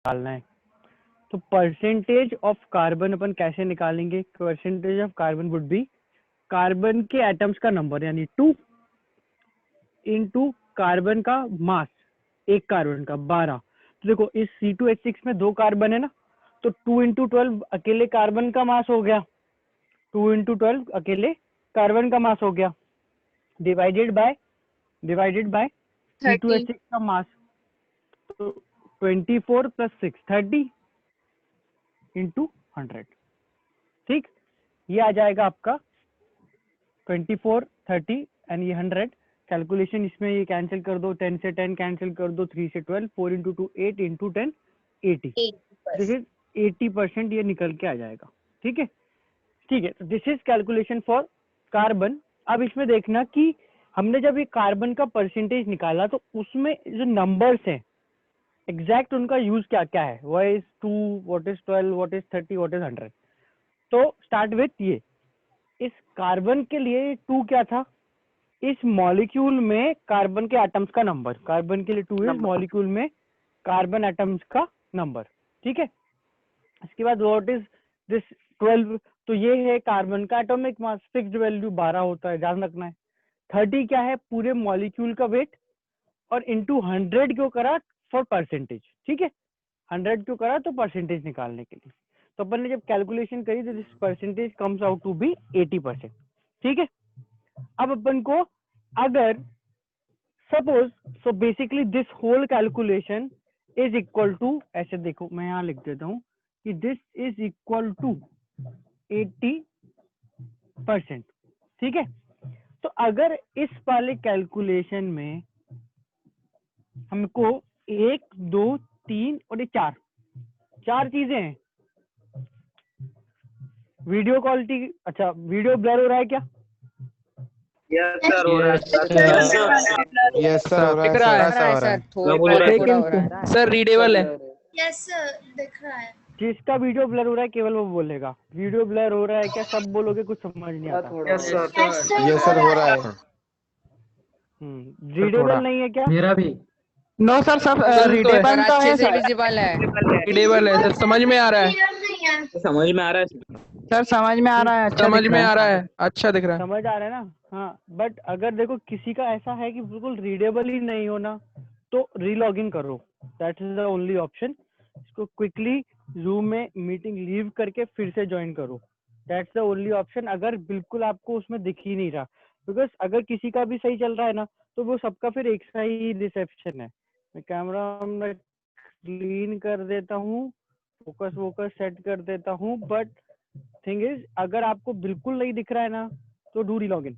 निकालना है। तो परसेंटेज ऑफ कार्बन अपन कैसे निकालेंगे? Percentage of carbon would be carbon के एटम्स का नंबर यानी 2 इंटू कार्बन का मास, एक कार्बन का 12। तो देखो इस C2H6 में 2 कार्बन है ना, तो 2 इंटू 12 अकेले कार्बन का मास हो गया, 2 इंटू 12 अकेले कार्बन का मास हो गया, डिवाइडेड बाय C2H6 का मास। तो 24 प्लस 6 30 इंटू 100। ठीक, ये आ जाएगा आपका 24 30 एंड ये 100। कैलकुलेशन इसमें ये कैंसिल कर दो, 10 से 10 कैंसिल कर दो, 3 से 12, 4 इंटू 2 8 इंटू 10 80। दिस इज 80% ये निकल के आ जाएगा। ठीक है, ठीक है। तो this is calculation for carbon. अब इसमें देखना कि हमने जब ये कार्बन का परसेंटेज निकाला तो उसमें जो नंबर्स हैं एग्जैक्ट उनका यूज क्या क्या है, what is 2, what is 12, what is 30, what is 100। तो स्टार्ट विथ ये, इस कार्बन के लिए 2 क्या था? इस मॉलिक्यूल में कार्बन के एटम्स का नंबर, कार्बन के लिए 2 इज मॉलिक्यूल में कार्बन एटम्स का नंबर। ठीक है, इसके बाद व्हाट इज दिस 12, तो ये है कार्बन का एटॉमिक मास, फिक्स्ड वैल्यू 12 होता है, ध्यान रखना है। 30 क्या है? पूरे मॉलिक्यूल का वेट, और इंटू 100 क्यों करा? For percentage. ठीक है, 100 क्यों करा? तो परसेंटेज निकालने के लिए। तो अपन ने जब कैलकुलेशन करी तो this percentage comes out to be 80%। ठीक है, अब अपन को अगर suppose, so basically this whole calculation is equal to, ऐसे देखो मैं यहां लिख देता हूं कि दिस इज इक्वल टू 80%। ठीक है, तो अगर इस वाले कैलकुलेशन में हमको 1 2 3 और ये 4 चीजें हैं। वीडियो क्वालिटी, अच्छा वीडियो ब्लर हो रहा है क्या? यस सर, हो रहा है सर। दिख रहा है सर, थोड़ा हो रहा है सर, रीडेबल है। यस सर, दिख रहा है। जिसका वीडियो ब्लर हो रहा है केवल वो बोलेगा। वीडियो ब्लर हो रहा है क्या? सब बोलोगे, कुछ समझ नहीं आता। यस सर, यस सर हो रहा है। रीडेबल नहीं है क्या? मेरा भी नो सर, सब रीडेबल तो अच्छे है से सर। विजिबल है। रीडेबल है सर, समझ में आ रहा है, क्लियर नहीं है। समझ में आ रहा है, सर समझ में आ रहा है, अच्छा समझ दिख में रहा आ है। रहा है, अच्छा दिख रहा है। समझ आ रहा है ना? हाँ, बट अगर देखो किसी का ऐसा है कि बिल्कुल रीडेबल ही नहीं होना, तो रीलॉगिन करो, that is the only option. इसको क्विकली जूम में मीटिंग लीव करके फिर से ज्वाइन करो, दैट्स द ओनली ऑप्शन। अगर बिल्कुल आपको उसमें दिख ही नहीं रहा, बिकॉज अगर किसी का भी सही चल रहा है ना, तो वो सबका फिर एक सा ही रिसेप्शन है। मैं कैमरा में क्लीन कर देता हूँ, फोकस सेट कर देता हूँ, बट थिंग इज अगर आपको बिल्कुल नहीं दिख रहा है ना, तो डू रीलॉगिन।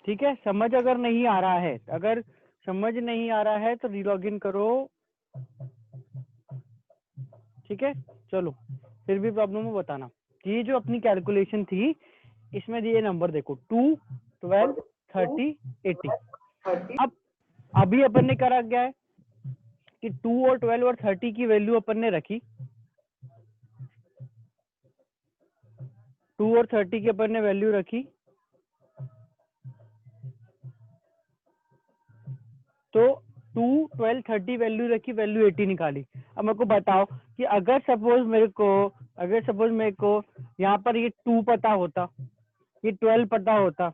ठीक है, समझ अगर नहीं आ रहा है, अगर समझ नहीं आ रहा है तो रीलॉगिन करो। ठीक है, चलो फिर भी प्रॉब्लम हो बताना। ये जो अपनी कैलकुलेशन थी, इसमें दिए नंबर देखो 2 12 30 80। अब अभी अपन ने करा क्या है कि 2 और 12 और 30 की वैल्यू अपन ने रखी, 2 और 30 की अपन ने वैल्यू रखी, तो 2 12 30 वैल्यू रखी, वैल्यू 80 निकाली। अब मेरे को बताओ कि अगर सपोज मेरे को यहाँ पर ये 2 पता होता, ये 12 पता होता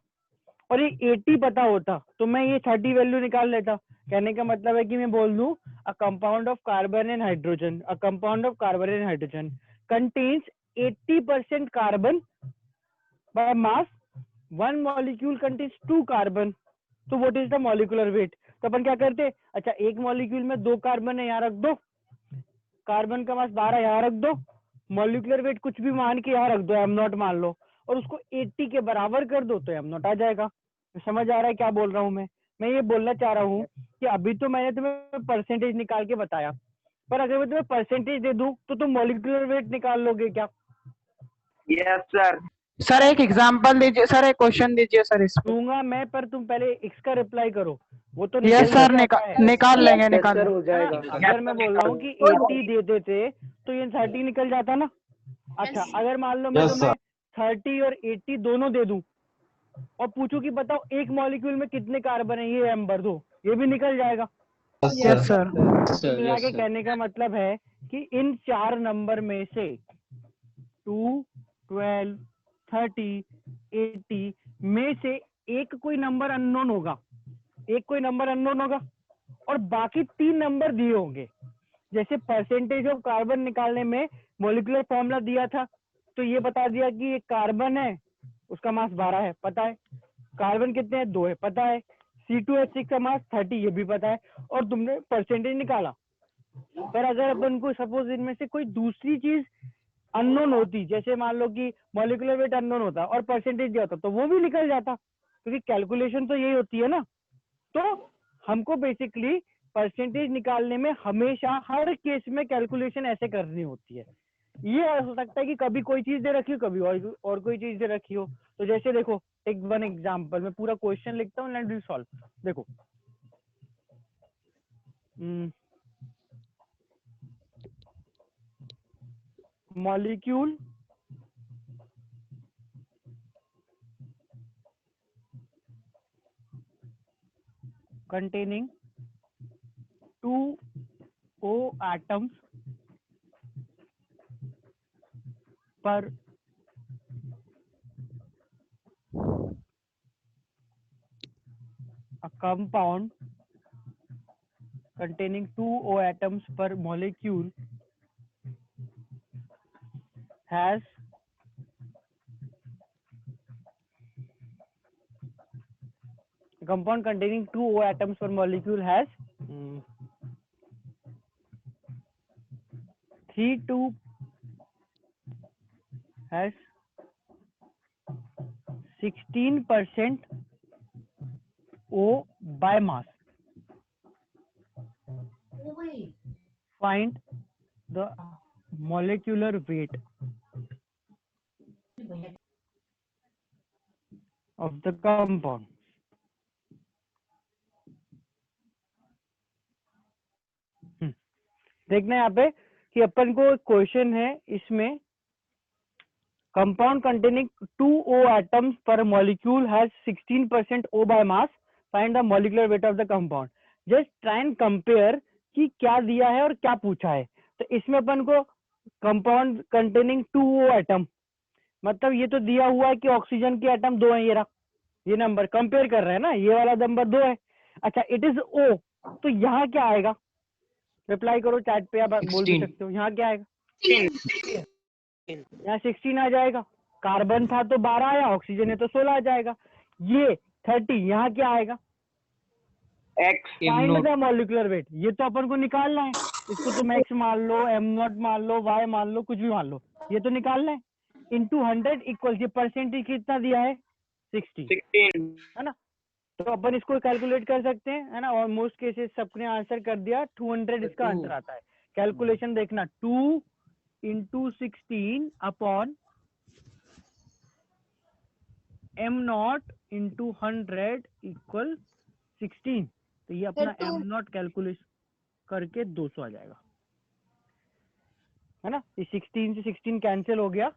और ये 80 पता होता, तो मैं ये 30 वैल्यू निकाल लेता। कहने का मतलब है कि मैं बोल दूं a compound of carbon and hydrogen contains 80% carbon by mass, one molecule contains 2 carbon, तो what is the molecular weight? तो अपन क्या करते, अच्छा एक मॉलिक्यूल में 2 कार्बन है, यहाँ रख दो, कार्बन का मास 12 यहाँ रख दो, मॉलिक्यूलर वेट कुछ भी मान के यहाँ रख दो, एम नॉट मान लो, और उसको 80 के बराबर कर दो तो एम नॉट आ जाएगा। समझ आ रहा है क्या बोल रहा हूँ मैं ये बोलना चाह रहा हूँ कि अभी तो मैंने तुम्हें परसेंटेज निकाल के बताया, पर अगर मैं तुम्हें परसेंटेज दे दूं तो तुम मॉलिक्यूलर वेट निकाल लोगे क्या? Yes sir. सर एक एग्जांपल दीजिए सर, एक क्वेश्चन दीजिए सर इसको। दूंगा मैं, पर तुम पहले इसका रिप्लाई करो। वो तो यस सर, जाता है। निकाल लेंगे, निकाल हो जाएगा। अगर मैं बोल रहा हूँ कि 80 दे देते तो ये 30 निकल जाता ना। अच्छा, अगर मान लो मैं तुम्हें 30 और 80 दोनों दे दूं और पूछूं कि बताओ एक मॉलिक्यूल में कितने कार्बन है, ये नंबर दो, ये भी निकल जाएगा। Yes sir. मिला के कहने का मतलब है कि इन 4 नंबर में से 2, 12, 30, 80 में से एक कोई नंबर अननोन होगा, और बाकी 3 नंबर दिए होंगे। जैसे परसेंटेज ऑफ कार्बन निकालने में मॉलिक्यूलर फॉर्मूला दिया था, तो ये बता दिया कि ये कार्बन है, उसका मास 12 है, पता है। कार्बन कितने हैं, 2 है, पता है। C2H6 का मास 30, ये भी पता है, और तुमने परसेंटेज निकाला। पर अगर अपन को सपोज इनमें से कोई दूसरी चीज अननोन होती, जैसे मान लो कि मॉलिक्यूलर वेट अननोन होता और परसेंटेज दिया होता, तो वो भी निकल जाता, क्योंकि कैलकुलेशन तो यही होती है ना। तो हमको बेसिकली परसेंटेज निकालने में हमेशा हर केस में कैलकुलेशन ऐसे करनी होती है। ये हो सकता है कि कभी कोई चीज दे रखी हो, कभी और कोई चीज दे रखी हो। तो जैसे देखो, एक वन एग्जांपल, मैं पूरा क्वेश्चन लिखता हूँ, लेट मी सॉल्व। देखो, molecule containing 2 O atoms per a compound containing 2 O atoms per molecule has a compound containing 2 O atoms per molecule has 16% O by mass. Find the molecular weight of the compound. देखना यहाँ पे कि अपन को question है, इसमें compound containing 2 O atoms per molecule has 16% O by mass. Find the molecular weight of the compound. Just try and compare कि क्या दिया है और क्या पूछा है। तो इसमें अपन को कंपाउंड कंटेनिंग 2 O atom, मतलब ये तो दिया हुआ है कि ऑक्सीजन के एटम 2 हैं, ये रहा, ये नंबर कंपेयर कर रहे हैं ना, ये वाला नंबर 2 है। अच्छा, इट इज O, तो यहाँ क्या आएगा? रिप्लाई करो चैट पे, आप बोल भी सकते हो। यहाँ क्या आएगा? यहाँ 16 आ जाएगा। कार्बन था तो 12 आया, ऑक्सीजन है तो 16 आ जाएगा। ये 30, यहाँ क्या आएगा? X। Find the molecular wait, ये तो अपन को निकालना है। इसको तुम एक्स मान लो, m0 मान लो, y मान लो, कुछ भी मान लो, ये तो निकालना है। इंटू 100 इक्वल, ये परसेंटेज कितना दिया है? 60, है ना। तो अपन इसको कैलकुलेट कर सकते हैं, है ना। और मोस्ट केसेस सबने आंसर कर दिया, 200 इसका आंसर आता है। कैलकुलेशन देखना, 2 into 16 upon m0 into 100 equal 16। तो ये अपना m0 कैलकुलेट करके 200 आ जाएगा, है ना। ये 16 से 16 कैंसिल हो गया,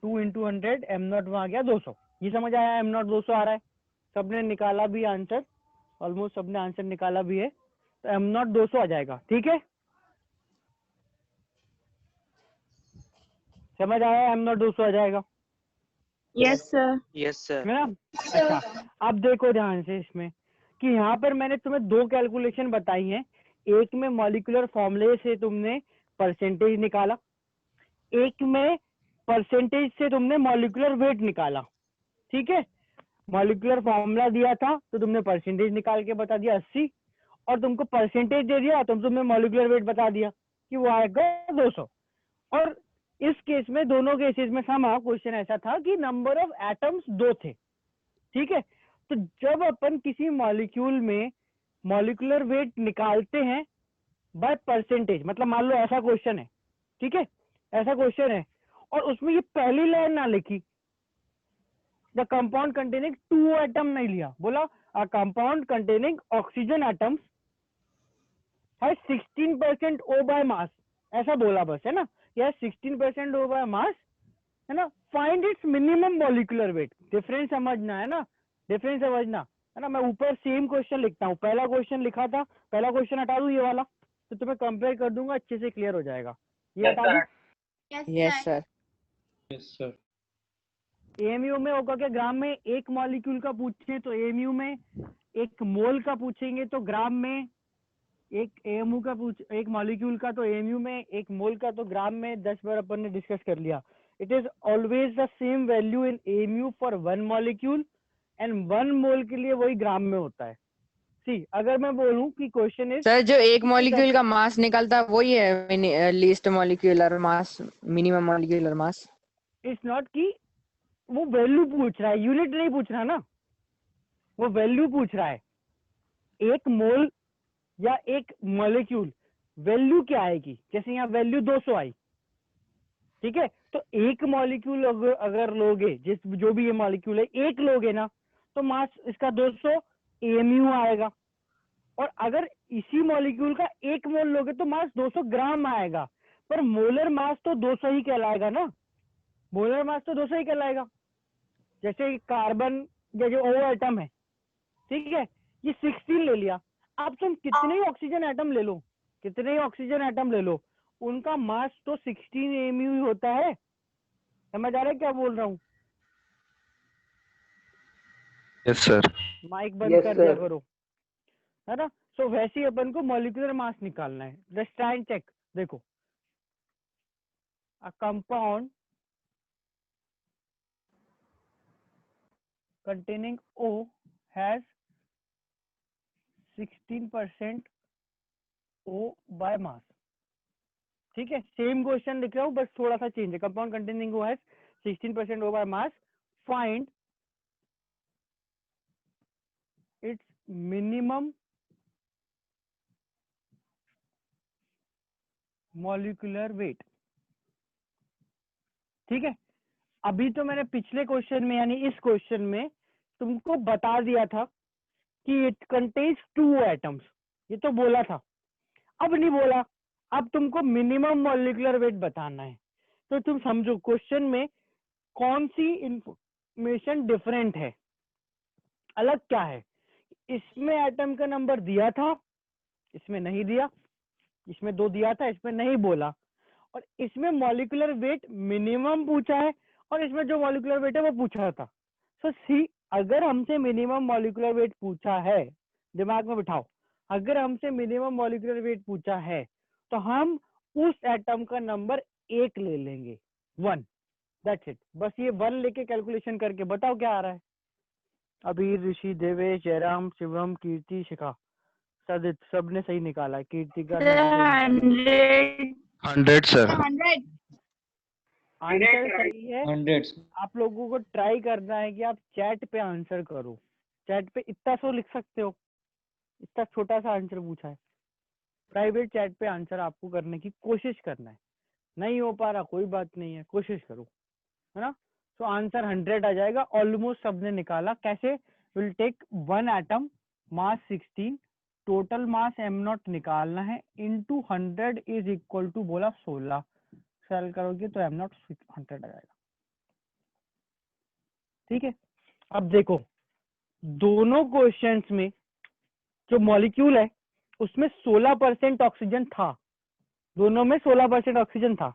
2 into 100, m0 वहां आ गया 200। ये समझ आया, m0 200 आ रहा है। सबने निकाला भी आंसर, ऑलमोस्ट सबने आंसर निकाला भी है, तो m0 200 आ जाएगा। ठीक है, समझ आया, m0 200 आ जाएगा। Yes sir. Yes sir. है ना। अच्छा, अब देखो ध्यान से इसमें कि यहाँ पर मैंने तुम्हें 2 कैलकुलेशन बताई हैं। एक में मॉलिक्यूलर फॉर्मूले से तुमने परसेंटेज निकाला, एक में परसेंटेज से तुमने मॉलिक्यूलर वेट निकाला। ठीक है, मॉलिक्यूलर फॉर्मूला दिया था तो तुमने परसेंटेज निकाल के बता दिया 80, और तुमको परसेंटेज दे दिया तो तुमने मॉलिक्यूलर वेट बता दिया कि वो आएगा 200। और इस केस में, दोनों केसेस में समा क्वेश्चन ऐसा था कि नंबर ऑफ एटम्स 2 थे। ठीक है, तो जब अपन किसी मॉलिक्यूल में मॉलिक्यूलर वेट निकालते हैं बाय परसेंटेज, मतलब मान लो ऐसा क्वेश्चन है, ठीक है, ऐसा क्वेश्चन है, और उसमें ये पहली लाइन ना लिखी, द कंपाउंड कंटेनिंग 2 एटम नहीं लिया, बोला a compound containing oxygen atoms है 16% O by मास, ऐसा बोला बस, है ना, यह 16% O by मास, है ना, find its minimum molecular weight. Difference समझना है ना, डिफरेंस समझना है ना। मैं ऊपर सेम क्वेश्चन लिखता हूँ, पहला क्वेश्चन लिखा था, पहला क्वेश्चन हटा दूं ये वाला, तो तुम्हें कंपेयर कर दूंगा, अच्छे से क्लियर हो जाएगा। ये हटा दूं, Yes, sir. Yes, sir. AMU में होगा क्या, ग्राम में एक मॉलिक्यूल का पूछे तो एएमयू में, एक मोल का पूछेंगे तो ग्राम में, एक एएमयू का एक मॉलिक्यूल का तो एएमयू में, एक मोल का तो ग्राम में। 10 बार अपन ने डिस्कस कर लिया। It is always the same value in AMU for 1 molecule and 1 मोल के लिए वही ग्राम में होता है। सी अगर मैं बोलूं कि क्वेश्चन इज सर जो एक मॉलिक्यूल का मास निकलता है वही है least molecular mass, minimum molecular mass. It's not कि वो वैल्यू पूछ रहा है, यूनिट नहीं पूछ रहा ना, वो वैल्यू पूछ रहा है। एक मोल या एक मॉलिक्यूल वैल्यू क्या आएगी, जैसे यहाँ वैल्यू 200 आई, ठीक है, तो एक मॉलिक्यूल अगर लोगे, जिस जो भी ये मॉलिक्यूल है एक लोगे ना, तो मास इसका 200 एएमयू आएगा। और अगर इसी मॉलिक्यूल का एक मोल लोगे तो मास 200 ग्राम आएगा, पर मोलर मास तो 200 ही कहलाएगा ना, मोलर मास तो 200 ही कहलाएगा। जैसे कार्बन या जो O एटम है, ठीक है, ये 16 ले लिया, अब तुम कितने ही ऑक्सीजन एटम ले लो, कितने ही ऑक्सीजन एटम ले लो, उनका मास तो 16 एएमयू ही होता है। समझ आ रहा है क्या बोल रहा हूँ? Yes, sir. माइक बंद कर दिया करो, है ना। सो वैसे ही अपन को मॉलिक्यूलर मास निकालना है। जस्ट ट्राई एंड चेक, देखो a compound containing O has 16% O by mass, ठीक है, सेम क्वेश्चन लिख रहा हूँ, बस थोड़ा सा चेंज है। Compound containing O has 16% O by mass, find its minimum molecular weight, ठीक है। अभी तो मैंने पिछले क्वेश्चन में यानी इस क्वेश्चन में तुमको बता दिया था कि इट कंटेन्स 2 एटम्स, ये तो बोला था, अब नहीं बोला, अब तुमको मिनिमम मॉलिक्यूलर वेट बताना है। तो तुम समझो क्वेश्चन में कौन सी इंफॉर्मेशन डिफरेंट है, अलग क्या है। इसमें एटम का नंबर दिया था, इसमें नहीं दिया, इसमें 2 दिया था, इसमें नहीं बोला, और इसमें मॉलिक्यूलर वेट मिनिमम पूछा है, और इसमें जो मॉलिक्यूलर वेट है वो पूछा था। सो सी अगर हमसे मिनिमम मॉलिक्यूलर वेट पूछा है, दिमाग में बिठाओ, अगर हमसे मिनिमम मॉलिक्यूलर वेट पूछा है तो हम उस एटम का नंबर 1 ले लेंगे, 1, दैट्स इट। बस ये 1 लेके कैलकुलेशन करके बताओ क्या आ रहा है। अबीर, ऋषि, देवेश, जयराम, शिवम, कीर्ति, शिखा, सब ने सही निकाला है। कीर्तिका ने भी सही निकाला। 100, sir. 100. आंसर सही है। 100. आप लोगों को ट्राई करना है कि आप चैट पे आंसर करो, चैट पे इतना सो लिख सकते हो, इतना छोटा सा आंसर पूछा है, प्राइवेट चैट पे आंसर आपको करने की कोशिश करना है। नहीं हो पा रहा कोई बात नहीं है, कोशिश करो, है ना। तो आंसर 100 आ जाएगा, ऑलमोस्ट सबने निकाला। कैसे? Will take 1 atom, mass 16, total mass m0 निकालना है, इनटू 100 इज इक्वल टू बोला 16, सॉल्व करोगे तो m0 100 आ जाएगा, ठीक है। अब देखो दोनों क्वेश्चंस में जो मॉलिक्यूल है उसमें 16% ऑक्सीजन था, दोनों में 16% ऑक्सीजन था।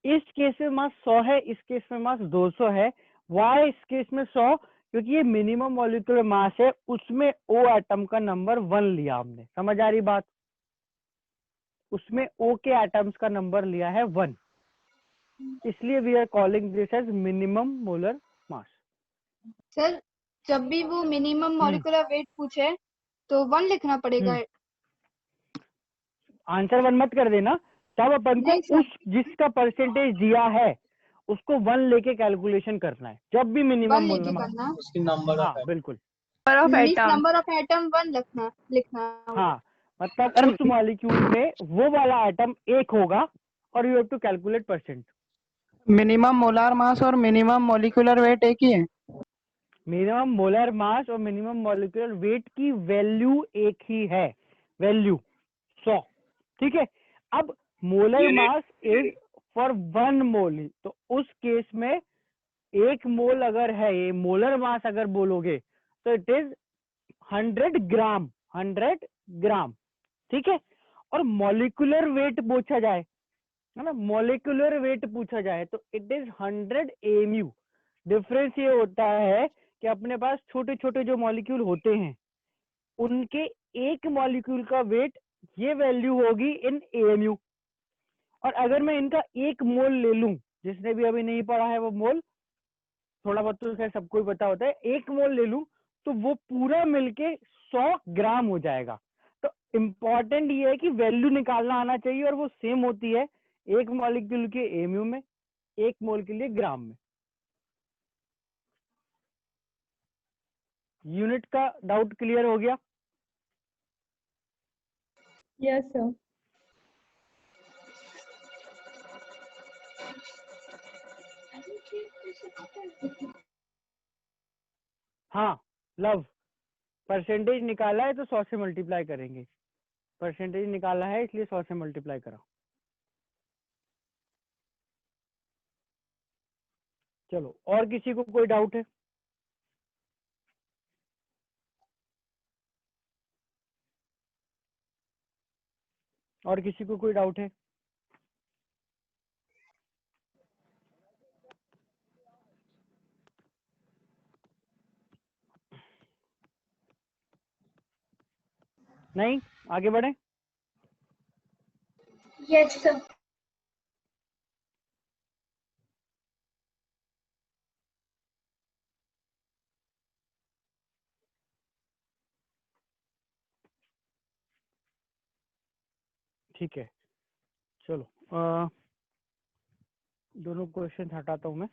इस केस में मास 100 है, इस केस में मास 200 है। वाई इस केस में 100? क्योंकि ये मिनिमम मॉलिक्यूलर मास है, उसमें O एटम का नंबर 1 लिया हमने। समझ आ रही बात? उसमें O के एटम्स का नंबर लिया है 1, इसलिए we are calling this as minimum molar mass. Sir जब भी वो मिनिमम मॉलिक्यूलर वेट पूछे तो 1 लिखना पड़ेगा। आंसर 1 मत कर देना, तब अपन नहीं को सर। उस जिसका परसेंटेज दिया है उसको 1 लेके कैलकुलेशन करना है, जब भी 1 मिनिमम लेके मोलर मास। करना, उसकी नंबर हाँ बिल्कुल, of means atom. Number of atom 1 लिखना होगा। हाँ मतलब उस मॉलिक्यूल में वो वाला एटम 1 होगा और you have to calculate percent. Minimum molar mass और मिनिमम मॉलिक्यूलर वेट एक ही है। मिनिमम मोलर मास और मिनिमम मॉलिक्यूलर वेट की वैल्यू एक ही है, वैल्यू 100, ठीक है। अब मोलर मास इज फॉर 1 मोल, तो उस केस में 1 मोल अगर है, ये मोलर मास अगर बोलोगे तो इट इज 100 ग्राम, 100 ग्राम, ठीक है। और मॉलिक्यूलर वेट पूछा जाए, है ना, मॉलिक्यूलर वेट पूछा जाए तो इट इज 100 एमयू। डिफरेंस ये होता है कि अपने पास छोटे छोटे जो मॉलिक्यूल होते हैं उनके एक मॉलिक्यूल का वेट ये वैल्यू होगी इन एमयू। और अगर मैं इनका 1 मोल ले लूं, जिसने भी अभी नहीं पढ़ा है वो मोल, थोड़ा बहुत तो खैर सबको ही पता होता है, 1 मोल ले लूं तो वो पूरा मिलके 100 ग्राम हो जाएगा। तो इम्पॉर्टेंट ये है कि वैल्यू निकालना आना चाहिए और वो सेम होती है एक मॉलिक्यूल के एमयू में, 1 मोल के लिए ग्राम में। यूनिट का डाउट क्लियर हो गया? Yes, sir. हाँ लव, परसेंटेज निकाला है तो 100 से मल्टीप्लाई करेंगे, परसेंटेज निकाला है इसलिए 100 से मल्टीप्लाई करा। चलो, और किसी को कोई डाउट है? और किसी को कोई डाउट है? नहीं, आगे बढ़े। Yes, sir. ठीक है, चलो दोनों क्वेश्चन हटाता हूं मैं।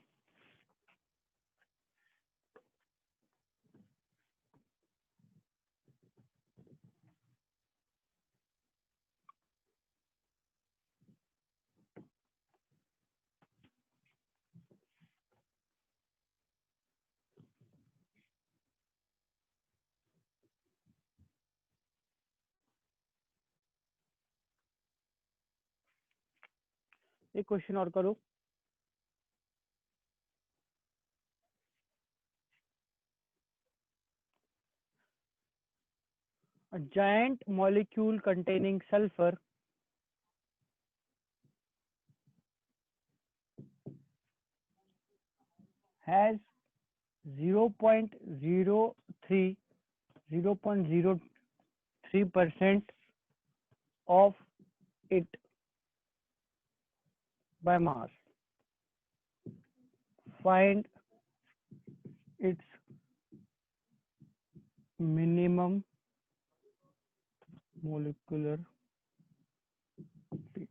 एक क्वेश्चन और करो। A giant molecule containing sulfur has 0.03% of it by mass. Find its minimum molecular weight.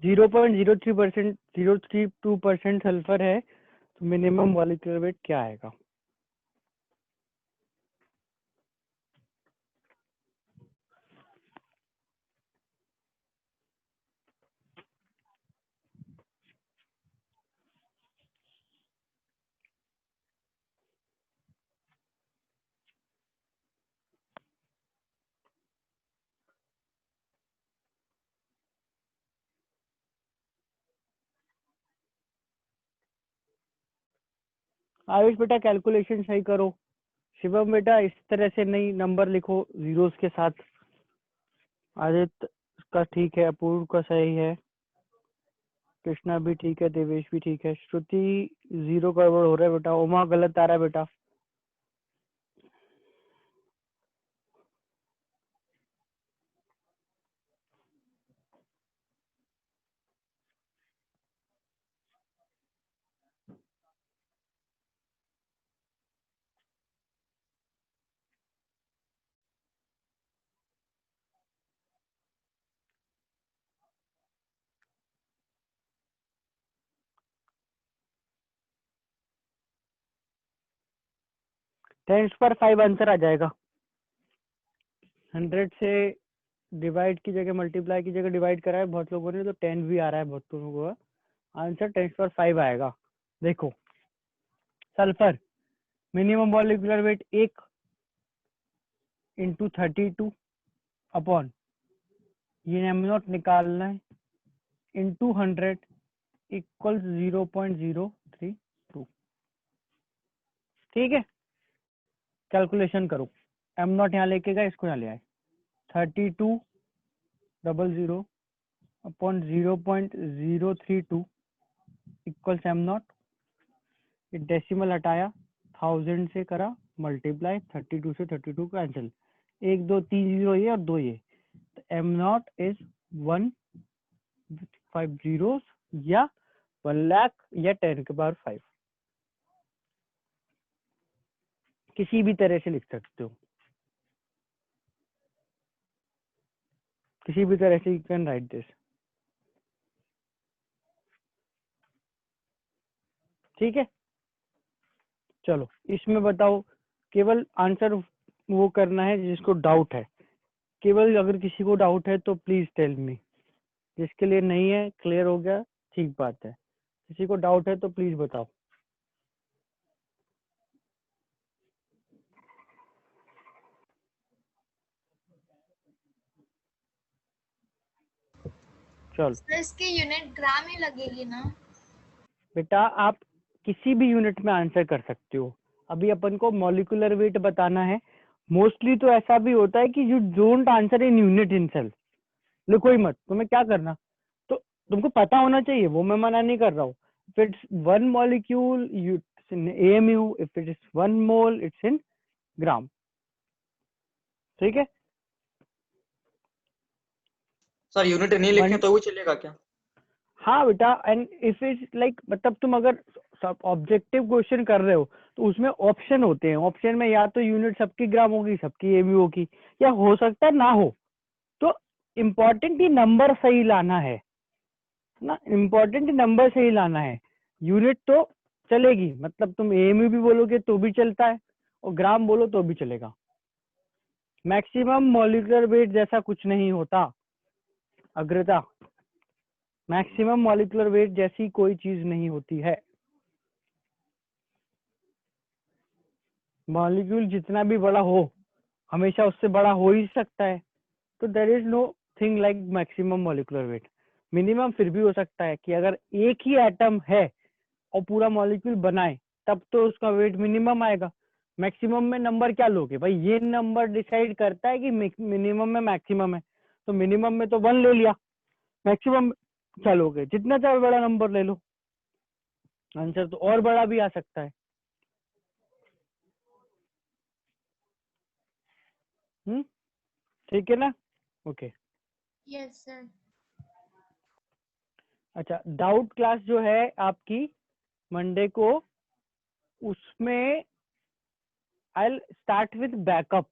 0.03% sulphur है तो मिनिमम मॉलिक्यूलर वेट क्या आएगा? आयुष बेटा कैलकुलेशन सही करो। शिवम बेटा इस तरह से नहीं नंबर लिखो जीरोस के साथ। आदित्य का ठीक है, अपूर्व का सही है, कृष्णा भी ठीक है, देवेश भी ठीक है, श्रुति 0 गड़बड़ हो रहा है बेटा, उमा गलत आ रहा है बेटा। टेंस पर 5 आंसर आ जाएगा। 100 से डिवाइड की जगह मल्टीप्लाई की जगह डिवाइड करा है बहुत लोगों ने, तो 10 भी आ रहा है बहुत लोगों को। आंसर 10 पर 5 आएगा। देखो sulphur minimum molecular weight 1 into 32 upon ये एम नॉट निकालना है इंटू 100 इक्वल 0.032। ठीक है, कैलकुलेशन करो। एम नॉट यहाँ लेके गए, इसको यहाँ ले आए 3200 upon 0.032 equals am not. Decimal हटाया, 1000 से करा मल्टीप्लाई, 32 से 32 कैंसिल, 1 2 3 जीरो ये और 2 ये, तो एम नॉट इज 1 zeros या 1 लाख या 10 के पावर 5, किसी भी तरह से लिख सकते हो, किसी भी तरह से यू कैन राइट दिस। ठीक है, चलो इसमें बताओ, केवल आंसर वो करना है जिसको डाउट है। केवल अगर किसी को डाउट है तो प्लीज टेल मी, जिसके लिए नहीं है क्लियर हो गया, ठीक बात है। किसी को डाउट है तो प्लीज बताओ। चलो सर इसकी यूनिट ग्राम ही लगेगी ना? बेटा आप किसी भी यूनिट में आंसर कर सकते हो। अभी अपन को मॉलिक्यूलर वेट बताना है। मोस्टली तो ऐसा भी होता है कि you don't answer in unit itself, लिखो ही मत, तुम्हें क्या करना, तो तुमको पता होना चाहिए, वो मैं मना नहीं कर रहा हूँ। If it's 1 molecule it's in AMU, if it is 1 mole it's in gram. ठीक है सर यूनिट नहीं लिखे तो भी चलेगा क्या? हाँ बेटा, एंड इफ इज लाइक मतलब तुम अगर ऑब्जेक्टिव क्वेश्चन कर रहे हो तो उसमें ऑप्शन होते हैं, ऑप्शन में या तो यूनिट सबकी ग्राम होगी, सबकी AMU होगी, या हो सकता है ना हो। तो इम्पोर्टेंट ही नंबर सही लाना है ना, इम्पोर्टेंट नंबर सही लाना है। यूनिट तो चलेगी, मतलब तुम AMU भी बोलोगे तो भी चलता है और ग्राम बोलो तो भी चलेगा। मैक्सिमम मॉलिक्यूलर वेट जैसा कुछ नहीं होता अग्रता, मैक्सिमम मॉलिक्यूलर वेट जैसी कोई चीज नहीं होती है। मॉलिक्यूल जितना भी बड़ा हो हमेशा उससे बड़ा हो ही सकता है, तो there is nothing like maximum molecular weight. Minimum फिर भी हो सकता है कि अगर एक ही एटम है और पूरा मॉलिक्यूल बनाए तब तो उसका वेट मिनिमम आएगा। मैक्सिमम में नंबर क्या लोगे भाई, ये नंबर डिसाइड करता है कि मिनिमम में मैक्सिमम है, तो मिनिमम में तो 1 ले लिया, मैक्सिमम क्या लोगे, जितना चाहे बड़ा नंबर ले लो, आंसर तो और बड़ा भी आ सकता है। ठीक है ना, ओके। Yes sir. अच्छा, डाउट क्लास जो है आपकी मंडे को, उसमें आई स्टार्ट विद बैकअप।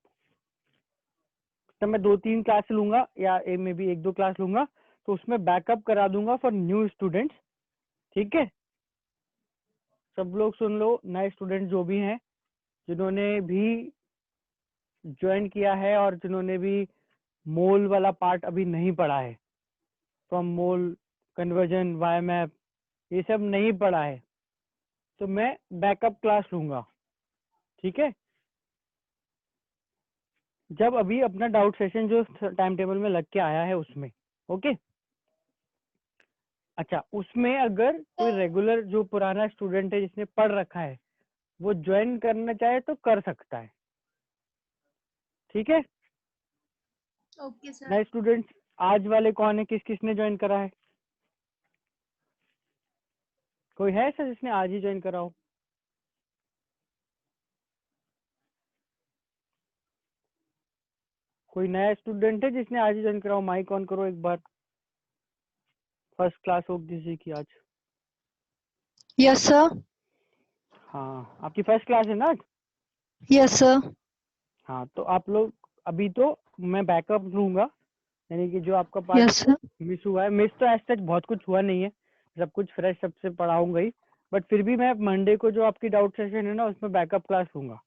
तो मैं 2-3 क्लास लूंगा या मे बी 1-2 क्लास लूंगा, तो उसमें बैकअप करा दूंगा फॉर न्यू स्टूडेंट्स। ठीक है, सब लोग सुन लो, नए स्टूडेंट जो भी हैं, जिन्होंने भी ज्वाइन किया है और जिन्होंने भी मोल वाला पार्ट अभी नहीं पढ़ा है, from mole conversion Y map, ये सब नहीं पढ़ा है, तो मैं बैकअप क्लास लूंगा। ठीक है, जब अभी अपना डाउट सेशन जो टाइम टेबल में लग के आया है उसमें, ओके। अच्छा, उसमें अगर कोई रेगुलर जो पुराना स्टूडेंट है जिसने पढ़ रखा है वो ज्वाइन करना चाहे तो कर सकता है। ठीक है, ओके सर। नए स्टूडेंट्स आज वाले कौन है, किस किसने ज्वाइन करा है? कोई है सर जिसने आज ही ज्वाइन करा हो? कोई नया स्टूडेंट है जिसने आज ही ज्वाइन करा हो? माइक ऑन करो एक बार। फर्स्ट क्लास हो किसी की आज? Yes sir. हाँ, आपकी फर्स्ट क्लास है ना? Yes sir. हाँ, तो आप लोग अभी तो मैं बैकअप लूंगा, यानी कि जो आपका यस पार्ट सर। मिस हुआ है, मिस तो एज सच बहुत कुछ हुआ नहीं है, सब कुछ फ्रेश सबसे पढ़ाऊंगा ही, बट फिर भी मैं मंडे को जो आपकी डाउट सेशन है ना उसमें बैकअप क्लास लूंगा।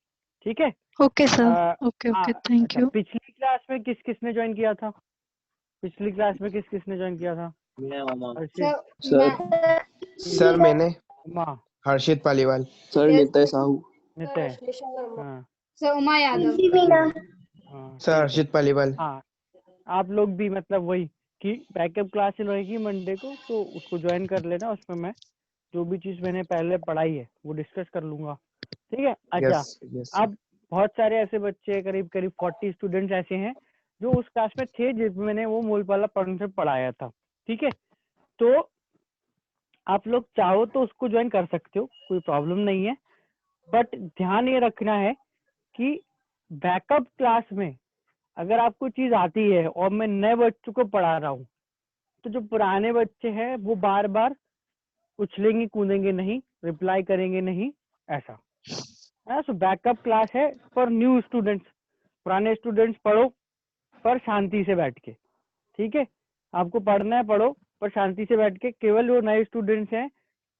ठीक है, ओके सर। ओके हाँ, ओके, थैंक अच्छा, यू। पिछली क्लास में किस किसने ज्वाइन किया था? पिछली क्लास में किस किसने ज्वाइन किया था? मैं मामा। अर्षित, सर सर मैंने उमा, हर्षित पालीवाल। Sir Yes, Nitya Sahu. नित्य हाँ सर उमा यादव। हाँ सर ठीक है। हर्षित पालीवाल। हाँ आप लोग भी मतलब वही कि बैकअप क्लास रहेगी मंडे को, तो उसको ज्वाइन कर लेना। उसमें मैं जो भी चीज़ मैंने पहले पढ़ाई है वो डिस्कस कर लूंगा, ठीक है। अच्छा, यस यस अब बहुत सारे ऐसे बच्चे, करीब करीब 40 स्टूडेंट्स ऐसे हैं जो उस क्लास में थे जिसमें मैंने वो मूल वाला कॉन्सेप्ट पढ़ाया था, ठीक है। तो आप लोग चाहो तो उसको ज्वाइन कर सकते हो, कोई प्रॉब्लम नहीं है। बट ध्यान ये रखना है कि बैकअप क्लास में अगर आपको चीज आती है और मैं नए बच्चों को पढ़ा रहा हूँ, तो जो पुराने बच्चे हैं वो बार बार उछलेंगे कूदेंगे नहीं, रिप्लाई करेंगे नहीं, ऐसा है। सो बैकअप क्लास है फॉर न्यू स्टूडेंट्स। पुराने स्टूडेंट्स पढ़ो पर शांति से बैठ के, ठीक है। आपको पढ़ना है पढ़ो पर शांति से बैठ के, केवल जो नए स्टूडेंट्स हैं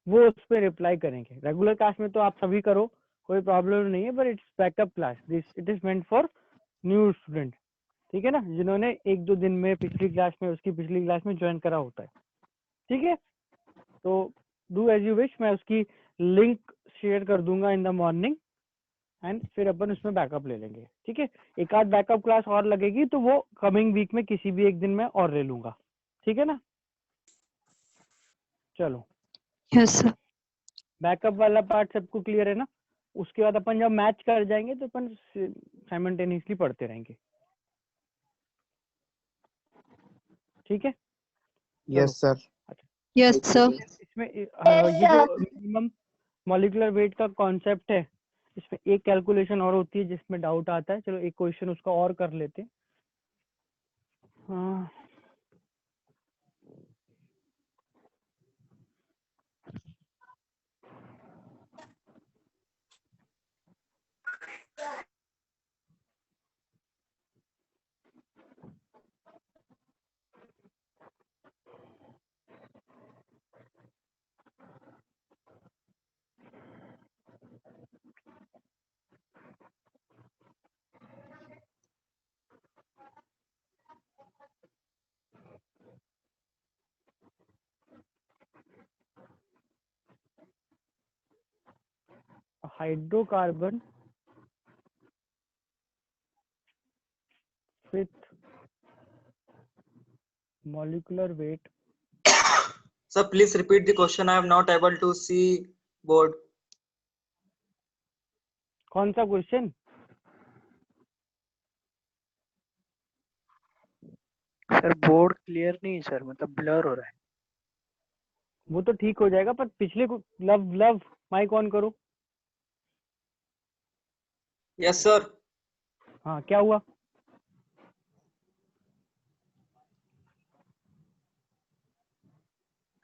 वो उस पर रिप्लाई करेंगे। रेगुलर क्लास में तो आप सभी करो, कोई प्रॉब्लम नहीं है, but it's backup class, this it is meant for new student, ठीक है ना, जिन्होंने 1-2 दिन में पिछली क्लास में उसकी पिछली क्लास में ज्वाइन करा होता है, ठीक है। तो डू एज यू विश, मैं उसकी लिंक शेयर कर दूंगा इन द मॉर्निंग एंड फिर अपन उसमें बैकअप ले लेंगे, ठीक है। एक आध बैकअप क्लास और लगेगी तो वो कमिंग वीक में किसी भी एक दिन में और ले लूंगा, ठीक है ना। चलो, Yes, sir. बैकअप वाला पार्ट सबको क्लियर है ना। उसके बाद अपन जब मैच कर जाएंगे तो अपन साइमल्टेनियसली पढ़ते रहेंगे, ठीक है। Yes sir. Yes, sir. इसमें ये जो मिनिमम मॉलिक्यूलर वेट का कॉन्सेप्ट है, इसमें एक कैलकुलेशन और होती है जिसमें डाउट आता है। चलो एक क्वेश्चन उसका और कर लेते हैं। हाँ, hydrocarbon with molecular weight, Sir, please repeat the question. I am not able to see board. कौन सा क्वेश्चन? सर बोर्ड क्लियर नहीं है सर, मतलब ब्लर हो रहा है। वो तो ठीक हो जाएगा, पर पिछले को लव माइक ऑन करो। Yes, sir. हाँ, क्या हुआ?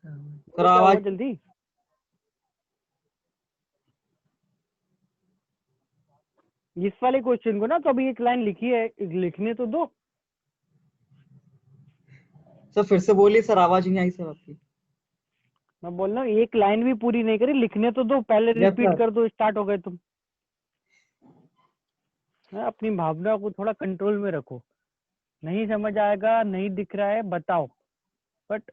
सर क्या हुआ आवाज जल्दी? इस वाले क्वेश्चन को ना तो अभी एक लाइन लिखी है, लिखने तो दो। सर फिर से बोलिए सर, आवाज नहीं आई सर आपकी। मैं बोल रहा हूँ एक लाइन भी पूरी नहीं करी, लिखने तो दो, पहले Yes, रिपीट sir. कर दो, स्टार्ट हो गए तुम। अपनी भावना को थोड़ा कंट्रोल में रखो। नहीं समझ आएगा, नहीं दिख रहा है, बताओ, but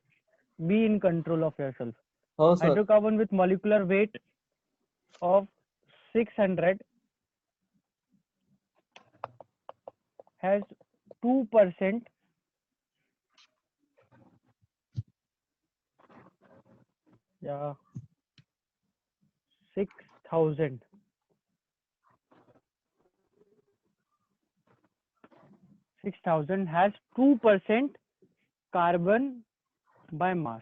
be in control of yourself. हाँ सर। Hydrocarbon with molecular weight of 600 has 2% या 6000 has 2% carbon by mass.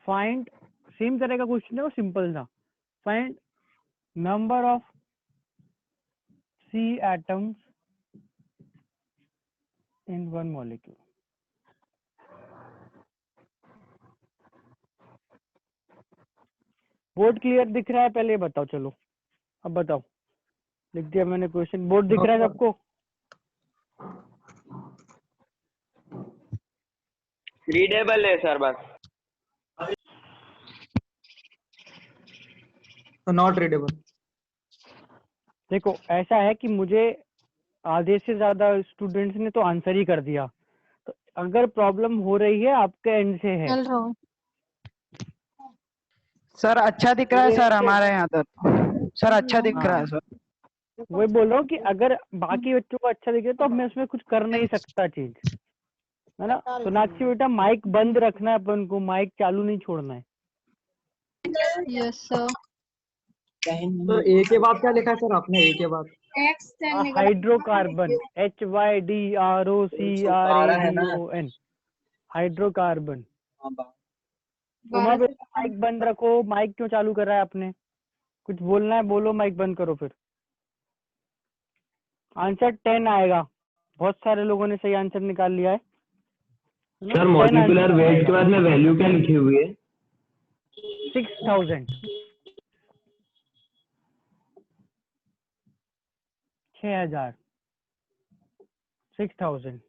Find, same तरह का क्वेश्चन है वो, सिंपल था। Find number of C atoms in one molecule. Board clear दिख रहा है? पहले ये बताओ। चलो अब बताओ, लिख दिया मैंने क्वेश्चन। बोर्ड दिख रहा है सबको? रीडेबल है सर बस। Not readable. देखो ऐसा है कि मुझे आधे से ज्यादा स्टूडेंट्स ने तो आंसर ही कर दिया, तो अगर प्रॉब्लम हो रही है आपके एंड से है, चल रहा हूँ। सर अच्छा दिख रहा है सर हमारे यहाँ तो। सर अच्छा दिख रहा है हाँ, सर। वही बोल रहा हूँ कि अगर बाकी बच्चों को अच्छा दिखे तो अब मैं उसमें कुछ कर नहीं सकता चीज, है ना। सोनाक्षी बेटा माइक बंद रखना है, अपन को माइक चालू नहीं छोड़ना है। Yes, sir. तो ए के बाद क्या लिखा है सर आपने, ए के बाद? एक्स 10 निकला। Hydrocarbon, HYDROCARBON, hydrocarbon. उमा 12 से बेटा माइक बंद रखो, माइक क्यों चालू कर रहा है आपने? कुछ बोलना है बोलो, माइक बंद करो फिर। आंसर 10 आएगा, बहुत सारे लोगों ने सही आंसर निकाल लिया है। सर मॉलिक्यूलर वेट के बाद में वैल्यू क्या लिखी हुई है? 6000, 6000, 6000,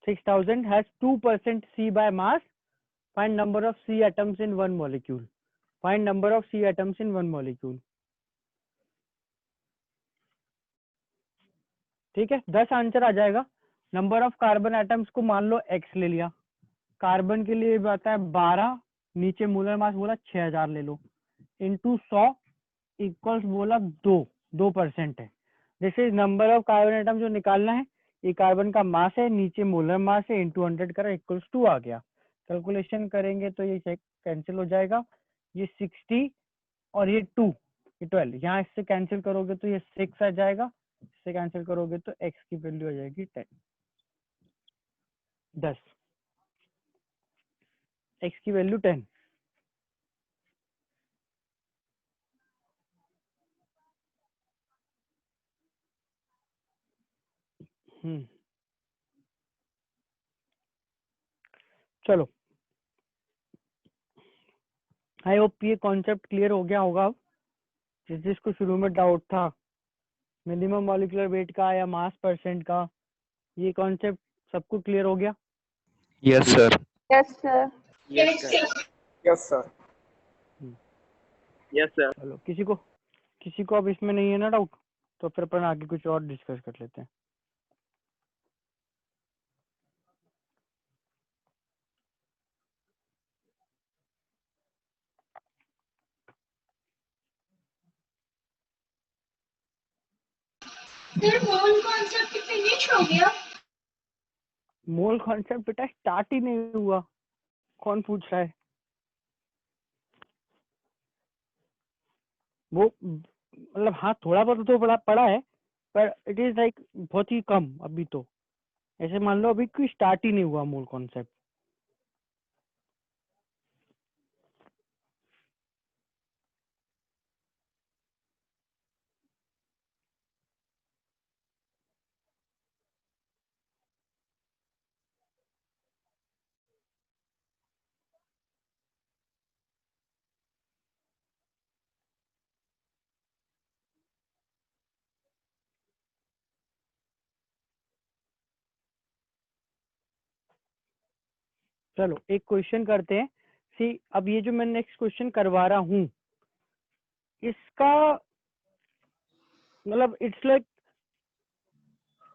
6000 has 2% C by mass. Find number of C atoms in one molecule. Find number of C atoms in one molecule. ठीक है, 10 आंसर आ जाएगा। नंबर ऑफ कार्बन एटम्स को मान लो x ले लिया, कार्बन के लिए आता है 12, नीचे मोलर मास बोला 6000 ले लो, इंटू 100 इक्वल्स बोला 2% है। जैसे नंबर ऑफ कार्बन एटम जो निकालना है, ये कार्बन का मास है, नीचे मोलर मास है, इंटू 100 करा इक्वल्स 2 आ गया। कैलकुलेशन करेंगे तो ये कैंसिल हो जाएगा, ये 60 और ये 2, ये 12, यहाँ इससे कैंसिल करोगे तो ये 6 आ जाएगा, इससे कैंसिल करोगे तो x की वैल्यू आ जाएगी 10, x की वैल्यू 10। चलो, आई होप ये कॉन्सेप्ट क्लियर हो गया होगा। अब जिसको शुरू में डाउट था मिनिमम मॉलिक्यूलर वेट का या मास परसेंट का, ये कॉन्सेप्ट सबको क्लियर हो गया। Yes sir. Yes sir. Yes sir. Yes sir. Yes sir. चलो, किसी को अब इसमें नहीं है ना डाउट, तो फिर अपन आगे कुछ और डिस्कस कर लेते हैं। सर मोल कॉन्सेप्ट फिनिश हो गया? मोल कॉन्सेप्ट बेटा स्टार्ट ही नहीं हुआ, कौन पूछ रहा है? वो मतलब हाँ थोड़ा बहुत तो पड़ा है, पर इट इज लाइक बहुत ही कम अभी तो। ऐसे मान लो अभी कोई स्टार्ट ही नहीं हुआ मोल कॉन्सेप्ट। चलो एक क्वेश्चन करते हैं। सी अब ये जो मैं नेक्स्ट क्वेश्चन करवा रहा हूँ, इसका मतलब इट्स लाइक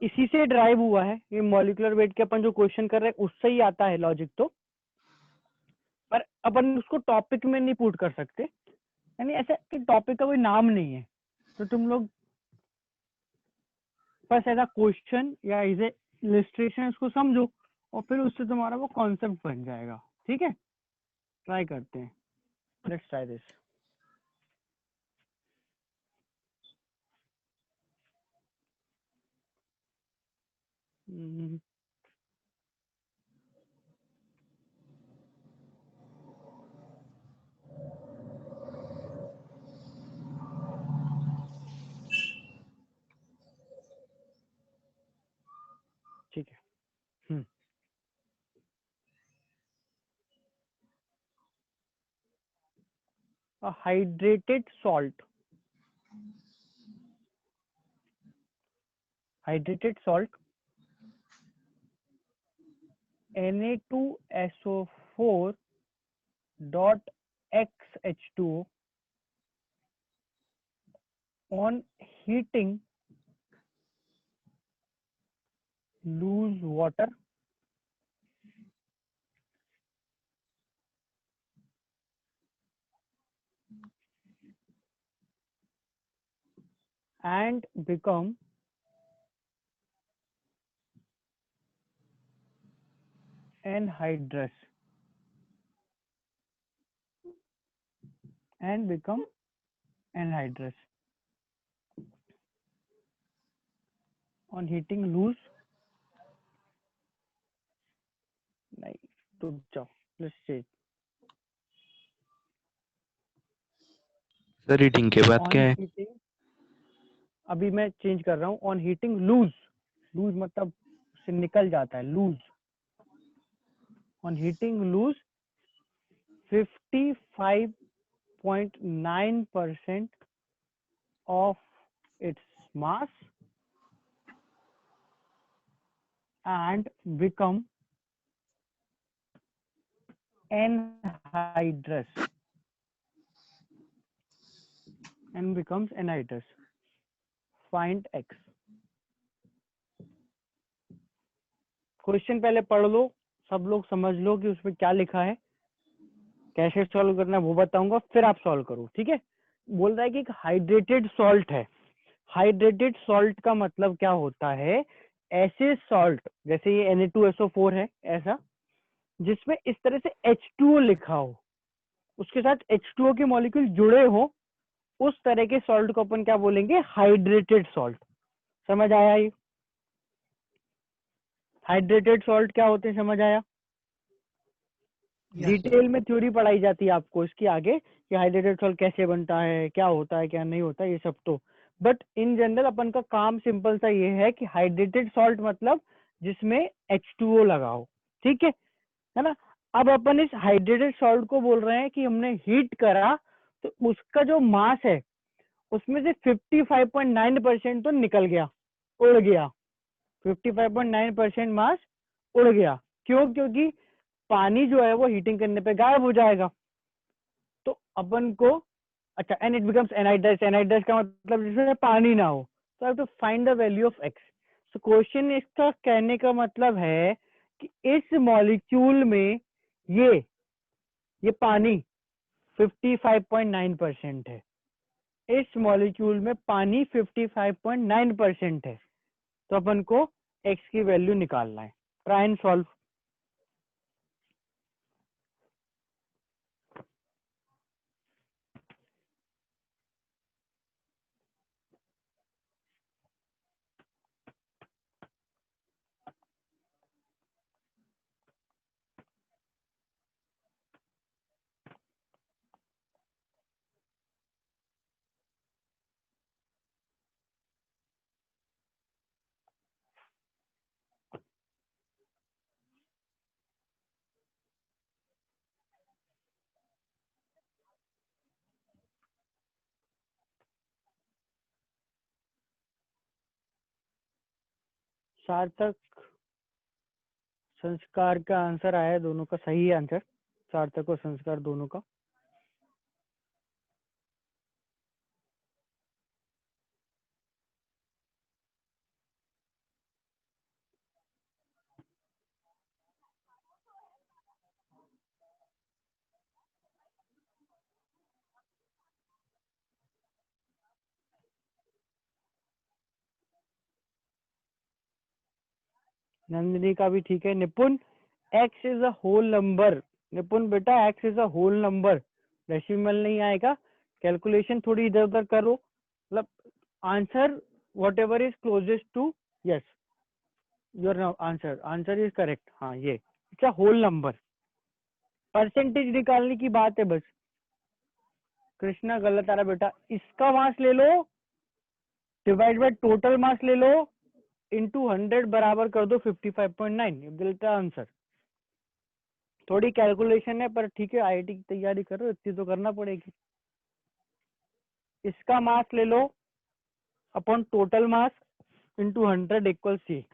इसी से ड्राइव हुआ है। ये मॉलिक्यूलर वेट के अपन जो क्वेश्चन कर रहे हैं उससे ही आता है लॉजिक तो, पर अपन उसको टॉपिक में नहीं पुट कर सकते, यानी ऐसा कि टॉपिक का कोई नाम नहीं है। तो तुम लोग बस ऐसा क्वेश्चन या एज ए इलस्ट्रेशन इसको समझो, और फिर उससे तुम्हारा वो कॉन्सेप्ट बन जाएगा। ठीक है, ट्राई करते हैं। Let's try this. ठीक है। A hydrated salt, Na2SO4 dot XH2O on heating lose water and become anhydrous and become anhydrous. On heating lose, नहीं रुक जाओ, let's see. सर रीडिंग के बाद On क्या है? heating, अभी मैं चेंज कर रहा हूँ. On heating lose, lose मतलब से निकल जाता है, lose. On heating lose 55.9% of its mass and become anhydrous and becomes anhydrous. Find x. Question पहले पढ़ लो, सब लोग समझ लो कि उसमें क्या लिखा है. कैसे सॉल्व करना है वो बताऊंगा, फिर आप सॉल्व करो. ठीक है. बोल रहा है कि एक हाइड्रेटेड सॉल्ट है. हाइड्रेटेड सॉल्ट का मतलब क्या होता है? ऐसे सॉल्ट, जैसे ये Na2SO4 है ऐसा, जिसमें इस तरह से H2O लिखा हो, उसके साथ H2O के मॉलिक्यूल जुड़े हो, उस तरह के सॉल्ट को अपन क्या बोलेंगे? Hydrated salt. समझ आया? ये हाइड्रेटेड सॉल्ट क्या होते हैं, समझ आया? डिटेल में थ्योरी पढ़ाई जाती है आपको इसकी आगे कि हाइड्रेटेड सॉल्ट कैसे बनता है, क्या होता है, क्या नहीं होता, ये सब तो. बट इन जनरल अपन का काम सिंपल सा ये है कि हाइड्रेटेड सॉल्ट मतलब जिसमें H2O लगा हो. ठीक है ना? अब अपन इस हाइड्रेटेड सॉल्ट को बोल रहे हैं कि हमने हीट करा तो उसका जो मास है उसमें से 55.9% तो निकल गया, उड़ गया. 55.9% मास उड़ गया. क्यों? क्योंकि पानी जो है वो हीटिंग करने पे गायब हो जाएगा. तो अपन को अच्छा, and it becomes anhydrous. Anhydrous का मतलब जिसमें पानी ना हो. तो I have to find the value of x. तो क्वेश्चन इसका कहने का मतलब है कि इस मॉलिक्यूल में ये पानी 55.9% है. इस मॉलिक्यूल में पानी 55.9% है. तो अपन को एक्स की वैल्यू निकालना है. Try and solve. सार्थक संस्कार का आंसर आया है, दोनों का सही आंसर, सार्थक और संस्कार दोनों का. नंदिनी का भी ठीक है. Nipun, x is a whole number. Nipun बेटा, x is a whole number, decimal नहीं आएगा. कैलकुलेशन थोड़ी इधर उधर करो, मतलब answer whatever is closest to. Yes, your answer is correct. हाँ, ये it's a whole number. Percentage निकालने की बात है बस. कृष्णा गलत आ रहा बेटा. इसका मास ले लो, डिवाइड बाय टोटल मास ले लो, इंटू 100 बराबर कर दो 55.9. ये गलत आंसर. थोड़ी कैलकुलेशन है पर ठीक है, आईआईटी की तैयारी करो, इतनी तो करना पड़ेगी. इसका मास ले लो upon total mass into 100 equal C.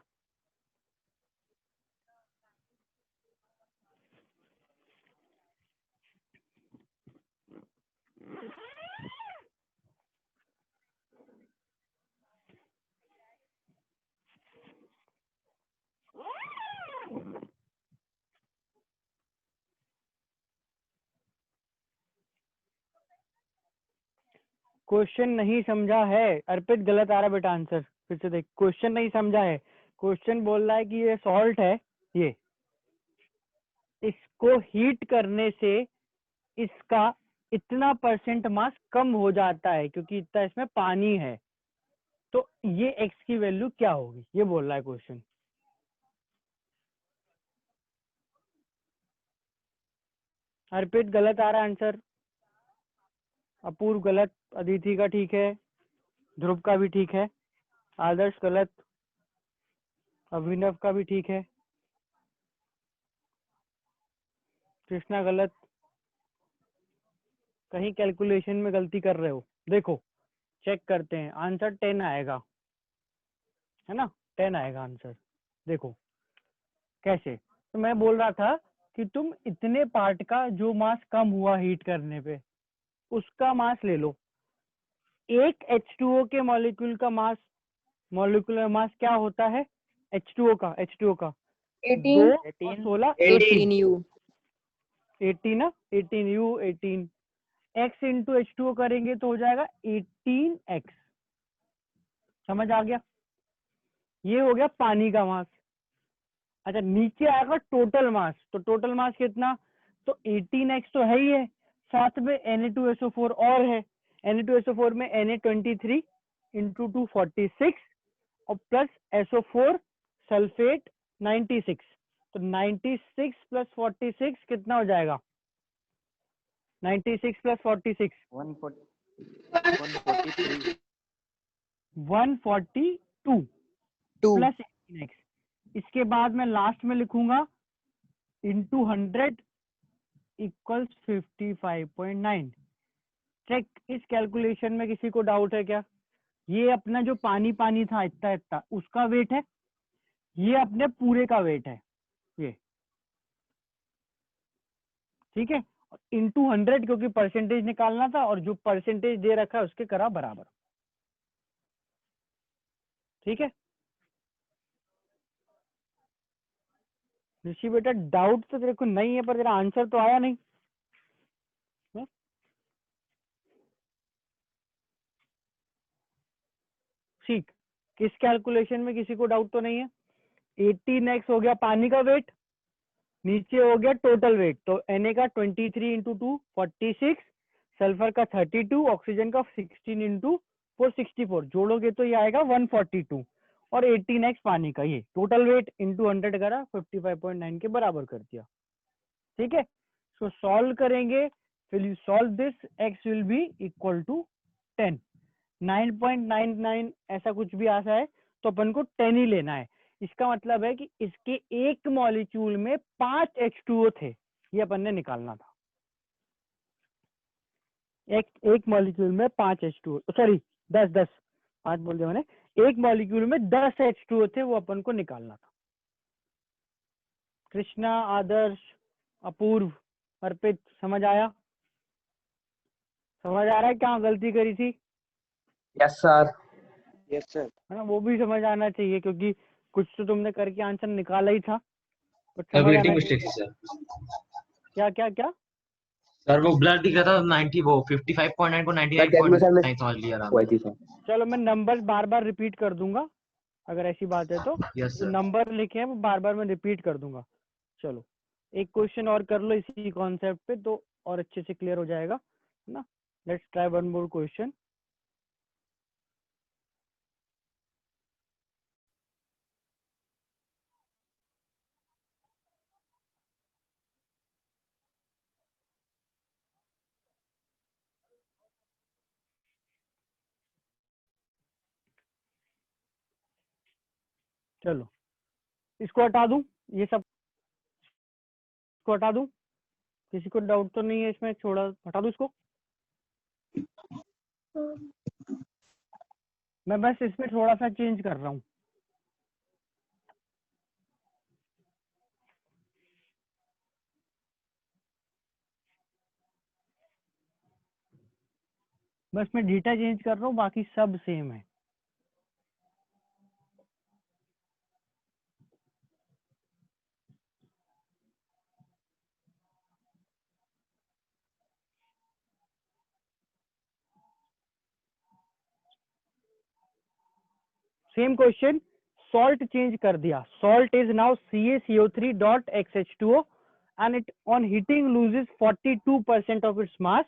Question नहीं समझा है। अर्पित गलत आ रहा बेटा आंसर, फिर से देख। क्वेश्चन नहीं समझा है, क्वेश्चन बोल रहा है कि ये सॉल्ट है, ये इसको हीट करने से इसका इतना परसेंट मास कम हो जाता है क्योंकि इतना इसमें पानी है, तो ये एक्स की वैल्यू क्या होगी, ये बोल रहा है क्वेश्चन। अर्पित गलत आ रहा है आंसर, अपूर्व गलत, अदिति का ठीक है, ध्रुव का भी ठीक है, आदर्श गलत, अभिनव का भी ठीक है, कृष्णा गलत। कहीं कैलकुलेशन में गलती कर रहे हो, देखो चेक करते हैं। आंसर 10 आएगा, है ना, 10 आएगा आंसर। देखो कैसे, तो मैं बोल रहा था कि तुम इतने पार्ट का जो मास कम हुआ हीट करने पे उसका मास ले लो। एक H2O के मॉलिक्यूल का मास, मॉलिक्यूलर मास क्या होता है H2O का, 18 2 और 16 18 U 18 ना, 18 U 18 x इंटू H2O करेंगे तो हो जाएगा 18x। समझ आ गया, ये हो गया पानी का मास। अच्छा नीचे आएगा टोटल मास, तो टोटल मास कितना, तो 18x तो है ही है, साथ में Na2SO4 और है, Na2SO4 में Na23 इंटू 2 46 और प्लस SO4 सल्फेट 96, तो 96 प्लस 46 कितना हो जाएगा, 96 प्लस 46 142 2 प्लस 18x। इसके बाद मैं लास्ट में लिखूंगा इंटू 100 इक्वल्स 55.9। चेक, इस कैलकुलेशन में किसी को डाउट है क्या? ये अपना जो पानी पानी था इतना इतना उसका वेट है, ये अपने पूरे का वेट है ये, ठीक है। इंटू 100 क्योंकि परसेंटेज निकालना था और जो परसेंटेज दे रखा है उसके करा बराबर, ठीक है। ऋषि बेटा डाउट तो तेरे को नहीं है पर तेरा आंसर तो आया नहीं है? ठीक, किस कैलकुलेशन में किसी को डाउट तो नहीं है? 18x हो गया पानी का वेट, नीचे हो गया टोटल वेट, तो Na का 23 इंटू 2 46, सल्फर का 32, ऑक्सीजन का 16 इंटू 4 64, जोड़ोगे तो ये आएगा 142 और 18x पानी का, ये टोटल वेट इंटू 100 करा 55.9 के बराबर कर दिया, ठीक है। सो सॉल्व करेंगे, फिर you solve this, x will be equal to 10, 9.99 ऐसा कुछ भी आता है तो अपन को 10 ही लेना है। इसका मतलब है कि इसके एक मॉलिक्यूल में 5 H2O थे, ये अपन ने निकालना था। एक मॉलिक्यूल में 5 H2O, सॉरी 10 5 बोल दिया मैंने, एक मॉलिक्यूल में 10 H2O थे, वो अपन को निकालना था। कृष्णा, आदर्श, अपूर्व, अर्पित, समझ आया? समझ आ रहा है क्या गलती करी थी? Yes sir. Yes sir. है ना, वो भी समझ आना चाहिए क्योंकि कुछ तो तुमने करके आंसर निकाला ही था, बट समझ आना एबिलिटी मिस्टेक चाहिए। थी सर। क्या क्या क्या सर वो ब्लर दिख रहा था 90, वो 55.9 को 99.9 समझ लिया था। चलो मैं नंबर्स बार बार रिपीट कर दूंगा, अगर ऐसी बात है तो यस जो सर। नंबर लिखे हैं वो बार बार मैं रिपीट कर दूंगा। चलो एक क्वेश्चन और कर लो इसी कॉन्सेप्ट पे, तो और अच्छे से क्लियर हो जाएगा, है ना। Let's try one more question. चलो इसको हटा दूं, ये सब को हटा दूं, किसी को डाउट तो नहीं है इसमें, छोड़ा हटा दूं इसको। मैं बस इसमें थोड़ा सा चेंज कर रहा हूँ। बस मैं डेटा चेंज कर रहा हूँ, बाकी सब सेम है। सेम क्वेश्चन, सॉल्ट चेंज कर दिया, salt is now CaCO3.XH2O and it on heating loses 42% of its mass.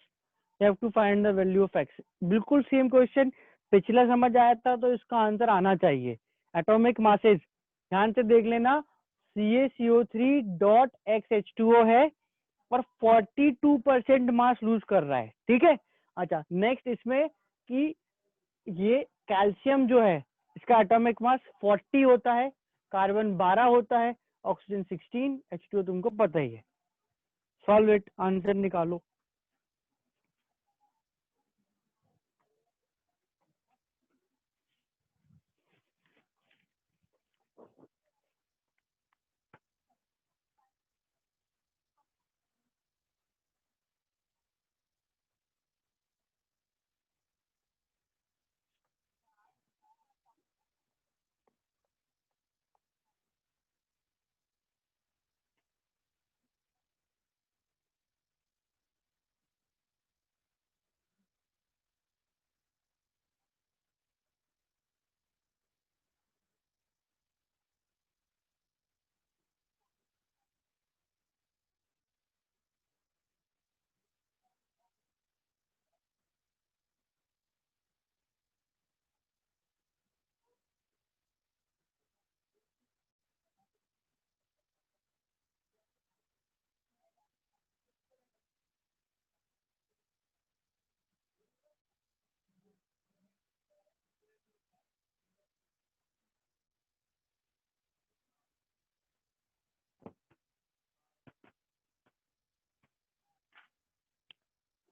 You have to find the value of X. बिल्कुल सेम क्वेश्चन, पिछला समझ आया था तो इसका आंसर आना चाहिए। एटॉमिक मासेस ध्यान से देख लेना, CaCO3.XH2O है और 42% मास लूज कर रहा है, ठीक है। अच्छा नेक्स्ट इसमें कि ये कैल्शियम जो है इसका एटॉमिक मास 40 होता है, कार्बन 12 होता है, ऑक्सीजन 16, H2O तुमको पता ही है। सॉल्व इट, आंसर निकालो।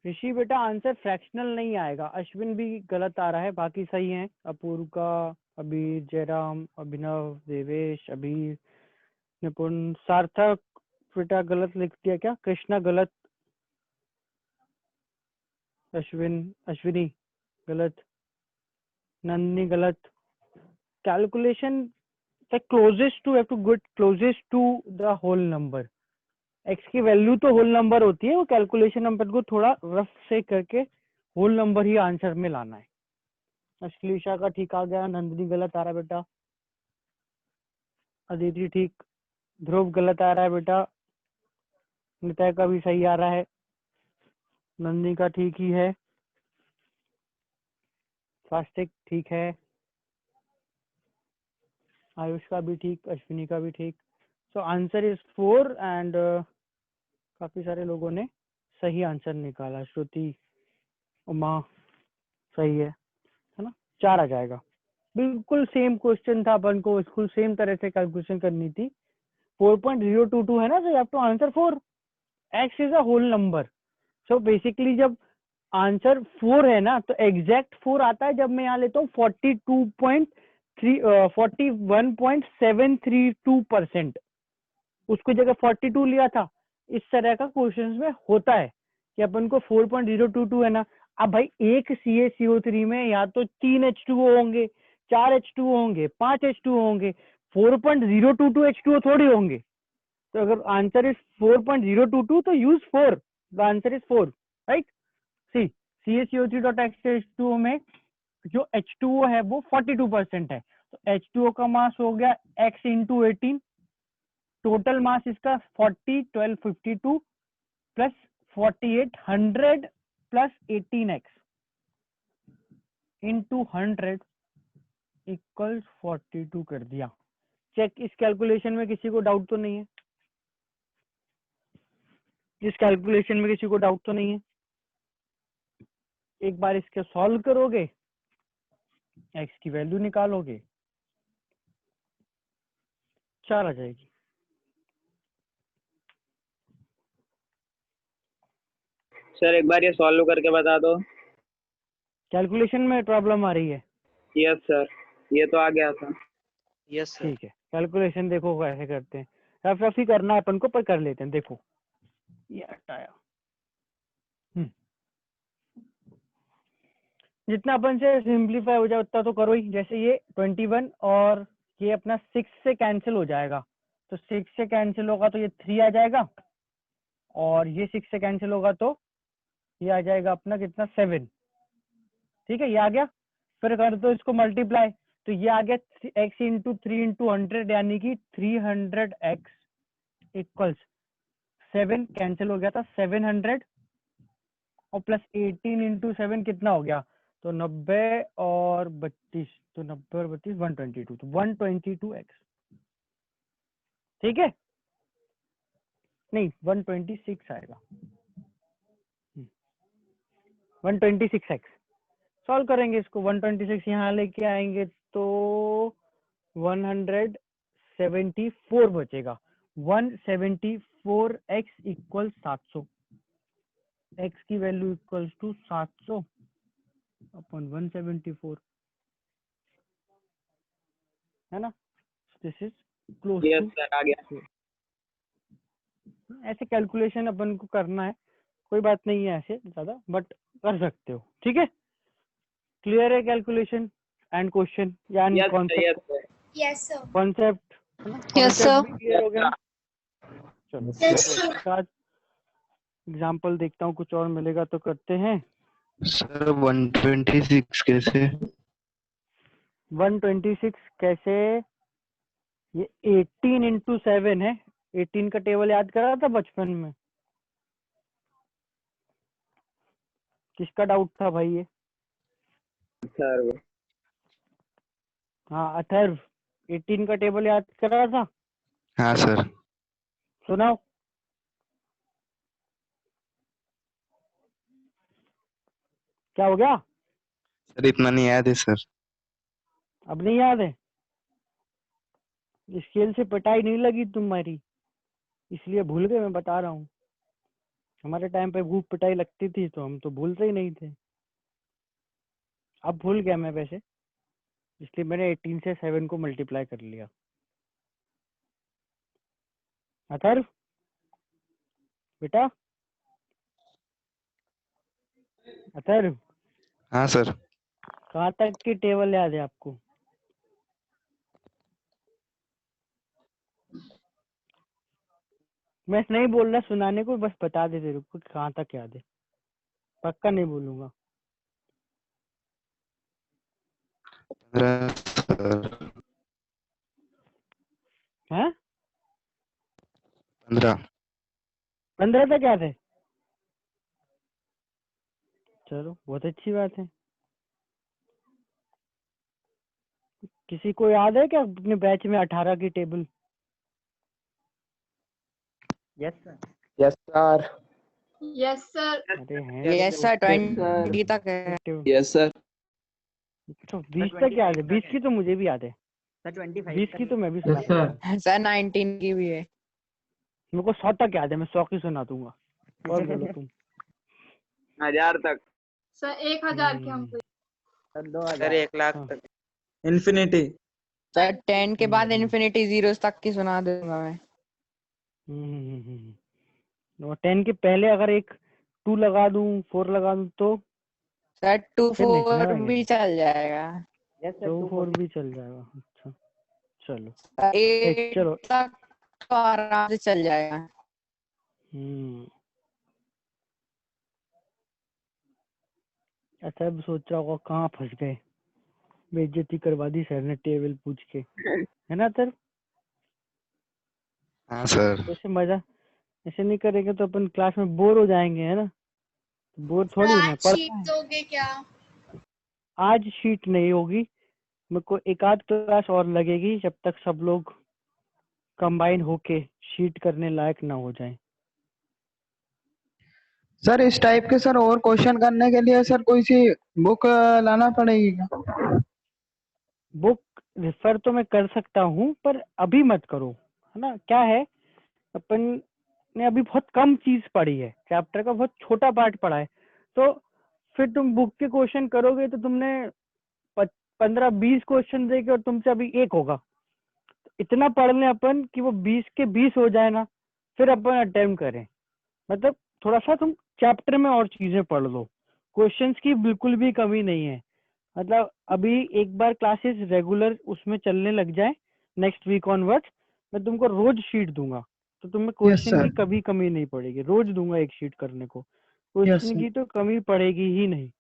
ऋषि बेटा आंसर फ्रैक्शनल नहीं आएगा, अश्विन भी गलत आ रहा है, बाकी सही हैं, अपूर्व का, अभी जयराम, अभिनव, देवेश, अभी निपुण, सार्थक बेटा गलत लिख दिया क्या, कृष्णा गलत, अश्विनी गलत, नंदिनी गलत। Calculation closest to, have to get closest to the whole number. X की वैल्यू तो होल नंबर होती है, वो कैलकुलेशन नंबर को थोड़ा रफ से करके होल नंबर ही आंसर में लाना है। अश्लेषा का ठीक आ गया, नंदिनी गलत आ रहा है बेटा, अदिति ठीक, ध्रुव गलत आ रहा है बेटा, नितय का भी सही आ रहा है, नंदिनी का ठीक ही है, स्वास्तिक ठीक है, आयुष का भी ठीक, अश्विनी का भी ठीक। सो आंसर इज 4 एंड काफी सारे लोगों ने सही आंसर निकाला। श्रुति, उमा सही है ना, 4 आ जाएगा। बिल्कुल सेम क्वेश्चन था, अपन को बिल्कुल सेम तरह से कैलकुलेशन करनी थी। 4.022 है ना, तो you have to answer 4। X is a whole number, so basically जब आंसर 4 है ना तो एग्जैक्ट 4 आता है जब मैं यहाँ लेता हूँ 41.732%, उसको जगह 42 लिया था। इस तरह का क्वेश्चंस में होता है कि अपन को 4.022 है ना, अब भाई एक CaCO3 में या तो 3 H2O होंगे, 4 H2O होंगे, 5 H2O होंगे, 4.022 H2O थोड़ी होंगे। तो अगर आंसर इज 4.022 तो use 4, the answer is 4, right. C CaCO3.H2O में जो H2O है वो 42% है, तो H2O का मास हो गया x इंटू 18, टोटल मास इसका 40, 12, 52 plus 48, 100 plus 18x into 100 equals 42 कर दिया। चेक, इस कैलकुलेशन में किसी को डाउट तो नहीं है? इस कैलकुलेशन में किसी को डाउट तो नहीं है? एक बार इसके सॉल्व करोगे, x की वैल्यू निकालोगे, 4 आ जाएगी। सर एक बार ये सॉल्व करके बता दो। कैलकुलेशन में प्रॉब्लम आ रही है? यस सर, ये तो आ गया था। Yes sir. ठीक है, कैलकुलेशन देखो कैसे करते हैं, रफ रफ ही करना है अपन को, पर कर लेते हैं। देखो ये हटाया, जितना अपन से सिंप्लीफाई हो जाए उतना तो करो ही। जैसे ये 21 और ये अपना 6 से कैंसिल हो जाएगा, तो 6 से कैंसिल होगा तो ये 3 आ जाएगा, और ये 6 से कैंसिल होगा तो ये आ जाएगा अपना कितना, 7। ठीक है, ये आ गया। फिर कर दो इसको मल्टीप्लाई, तो ये आ गया x इंटू 3 इंटू 100 यानी कि 300x इक्वल्स 7 कैंसिल हो गया था 700 और प्लस 18 इंटू 7 कितना हो गया तो 90 और 32 तो 90 और 32 122 तो 122x ठीक है नहीं 126 आएगा 126x सॉल्व करेंगे इसको 126 यहाँ लेके आएंगे तो 174 बचेगा 174x इक्वल 700 x की वैल्यू इक्वल्स टू 700 अपन 174 है ना this is close yes to sir आ गया। ऐसे कैलकुलेशन अपन को करना है कोई बात नहीं है ऐसे ज्यादा बट कर सकते हो ठीक है क्लियर है कैलकुलेशन एंड क्वेश्चन यानी yes concept sir Yes, sir. Concept है ना Yes, sir. कॉन्सेप्ट भी क्लियर हो गया चलो Yes, तो sir. इसका एग्जांपल देखता हूँ कुछ और मिलेगा तो करते हैं सर 126 कैसे? 126 कैसे ये 18 इंटू 7 है 18 का टेबल याद करा था बचपन में किसका डाउट था भाई ये सर हाँ अथर्व 18 का टेबल याद करा था हाँ सर। सुनाओ क्या हो गया सर इतना नहीं याद है सर। अब नहीं याद है स्केल से पिटाई नहीं लगी तुम्हारी इसलिए भूल गए मैं बता रहा हूँ हमारे टाइम पे खूब पिटाई लगती थी तो हम तो भूलते ही नहीं थे अब भूल गया मैं वैसे इसलिए मैंने 18 से 7 को मल्टीप्लाई कर लिया अथर्व बेटा अथर्व हाँ सर। कहाँ तक की टेबल याद है आपको मैं नहीं बोल रहा सुनाने को बस बता दे तेरे को कहाँ तक याद है पक्का नहीं बोलूंगा 15 सर। हैं 15 15 तक याद है चलो बहुत अच्छी बात है किसी को याद है क्या अपने बैच में 18 की table yes sir Yes, sir. Yes, sir. अरे हैं यस सर 20 तक है यस सर तो 20 तक याद है 20 की तो मुझे भी याद है सर 25 20 की तो मैं भी यस सुना सर सर 19 की भी है मेरे को 100 तक याद है मैं 100 की सुना दूंगा और बोलो तुम 1000 तक सर 1000 के हमको सर 2000 सर 1 लाख हाँ। तक infinity. सर 10 के बाद इन्फिनिटी जीरोस तक की सुना दूंगा मैं और 10 के पहले अगर एक 2 लगा दूं 4 लगा दूं तो सर 2 फिर नहीं 4 सुनाएंगे भी चल जाएगा यस सर 2 4 भी चल जाएगा अच्छा चलो 8 चलो तक तो आराम से चल जाएगा अच्छा अब सोच रहा होगा कहाँ फंस गए बेइज्जती करवा दी सर ने टेबल पूछ के है ना सर हाँ सर। ऐसे मजा ऐसे नहीं करेंगे तो अपन क्लास में बोर हो जाएंगे है ना बोर थोड़ी होना आज पढ़ शीट दोगे क्या? आज शीट नहीं होगी मेरे को एक आध क्लास और लगेगी जब तक सब लोग कंबाइन होके शीट करने लायक ना हो जाए सर इस टाइप के सर और क्वेश्चन करने के लिए सर कोई सी बुक लाना पड़ेगी क्या? बुक रेफर तो मैं कर सकता हूँ पर अभी मत करो है ना क्या है अपन ने अभी बहुत कम चीज पढ़ी है चैप्टर का बहुत छोटा पार्ट पढ़ा है तो फिर तुम बुक के क्वेश्चन करोगे तो तुमने 15-20 क्वेश्चन देके और तुमसे अभी एक होगा इतना पढ़ लें अपन कि वो 20 के 20 हो जाए ना फिर अपन अटेम्प्ट करें मतलब थोड़ा सा तुम चैप्टर में और चीजें पढ़ लो क्वेश्चंस की बिल्कुल भी कमी नहीं है मतलब अभी एक बार क्लासेस रेगुलर उसमें चलने लग जाए नेक्स्ट वीक ऑनवर्ड मैं तुमको रोज शीट दूंगा तो तुम्हें क्वेश्चन sir. की कभी कमी नहीं पड़ेगी रोज दूंगा एक शीट करने को Yes, क्वेश्चन sir. की तो कमी पड़ेगी ही नहीं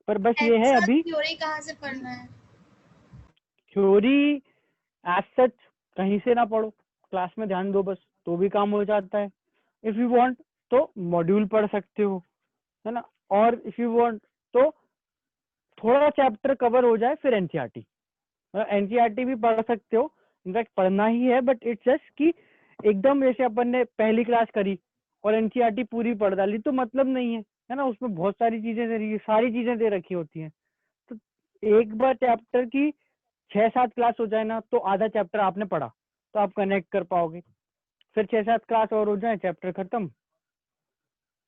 पर बस ये है एक्स्ट्रा अभी थ्योरी कहाँ से पढ़ना है? थ्योरी एज सच कहीं से ना पढ़ो, क्लास में ध्यान दो बस, तो भी काम हो जाता है। इफ यू वांट तो मॉड्यूल पढ़ सकते हो, है ना, और इफ यू वांट तो थोड़ा चैप्टर कवर हो जाए फिर एनसीईआरटी, एनसीईआरटी भी पढ़ सकते हो, इनफैक्ट पढ़ना ही है, बट इट्स जस्ट कि एकदम जैसे अपन ने पहली क्लास करी और एनसीईआरटी पूरी पढ़ डाली तो मतलब नहीं है ना, उसमें बहुत सारी चीजें सारी चीजें दे रखी होती हैं। तो एक बार चैप्टर की 6-7 क्लास हो जाए ना तो आधा चैप्टर आपने पढ़ा तो आप कनेक्ट कर पाओगे, फिर 6-7 क्लास और हो जाए चैप्टर खत्म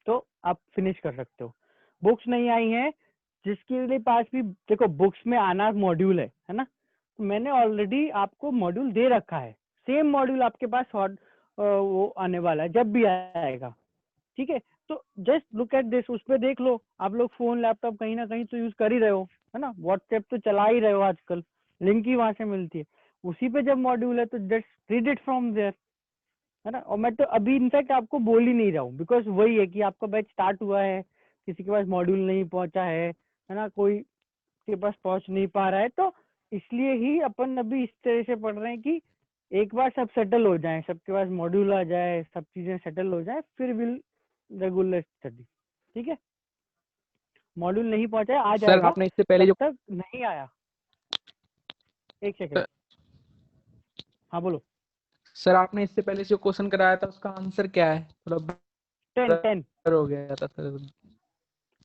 तो आप फिनिश कर सकते हो। बुक्स नहीं आई हैं, जिसके लिए पास भी देखो बुक्स में आना मॉड्यूल है ना, तो मैंने ऑलरेडी आपको मॉड्यूल दे रखा है, सेम मॉड्यूल आपके पास वो आने वाला है जब भी आएगा, ठीक है। तो जस्ट लुक एट दिस, उस पर देख लो, आप लोग फोन लैपटॉप कहीं ना कहीं तो यूज कर ही रहे हो, है ना, व्हाट्सएप तो चला ही रहे हो आजकल, लिंक ही वहां से मिलती है, उसी पे जब मॉड्यूल है तो just read it from there, है ना। और मैं तो अभी इनफैक्ट आपको बोल ही नहीं रहा हूँ, बिकॉज वही है कि आपका बैच स्टार्ट हुआ है, किसी के पास मॉड्यूल नहीं पहुंचा है ना, कोई के पास पहुंच नहीं पा रहा है, तो इसलिए ही अपन अभी इस तरह से पढ़ रहे हैं कि एक बार सब सेटल हो जाए, सबके पास मॉड्यूल आ जाए, सब चीजें सेटल हो जाए, फिर विल रेगुलर स्टडी, ठीक है। मॉड्यूल नहीं पहुंचा है, आ सर जाएगा, आपने इससे पहले जब जो तक नहीं आया। एक सेकेंड, हाँ बोलो। सर आपने इससे पहले जो क्वेश्चन कराया था उसका आंसर क्या है? थोड़ा 10 हो गया था sir.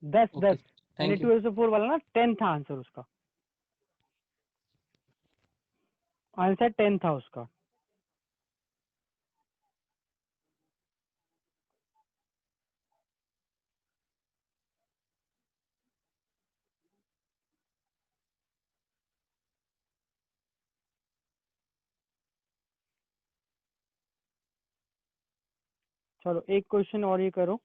10 okay 10 thank you. Na2SO4 वाला ना 10 था आंसर, उसका आंसर 10 था उसका। चलो एक क्वेश्चन और ये करो,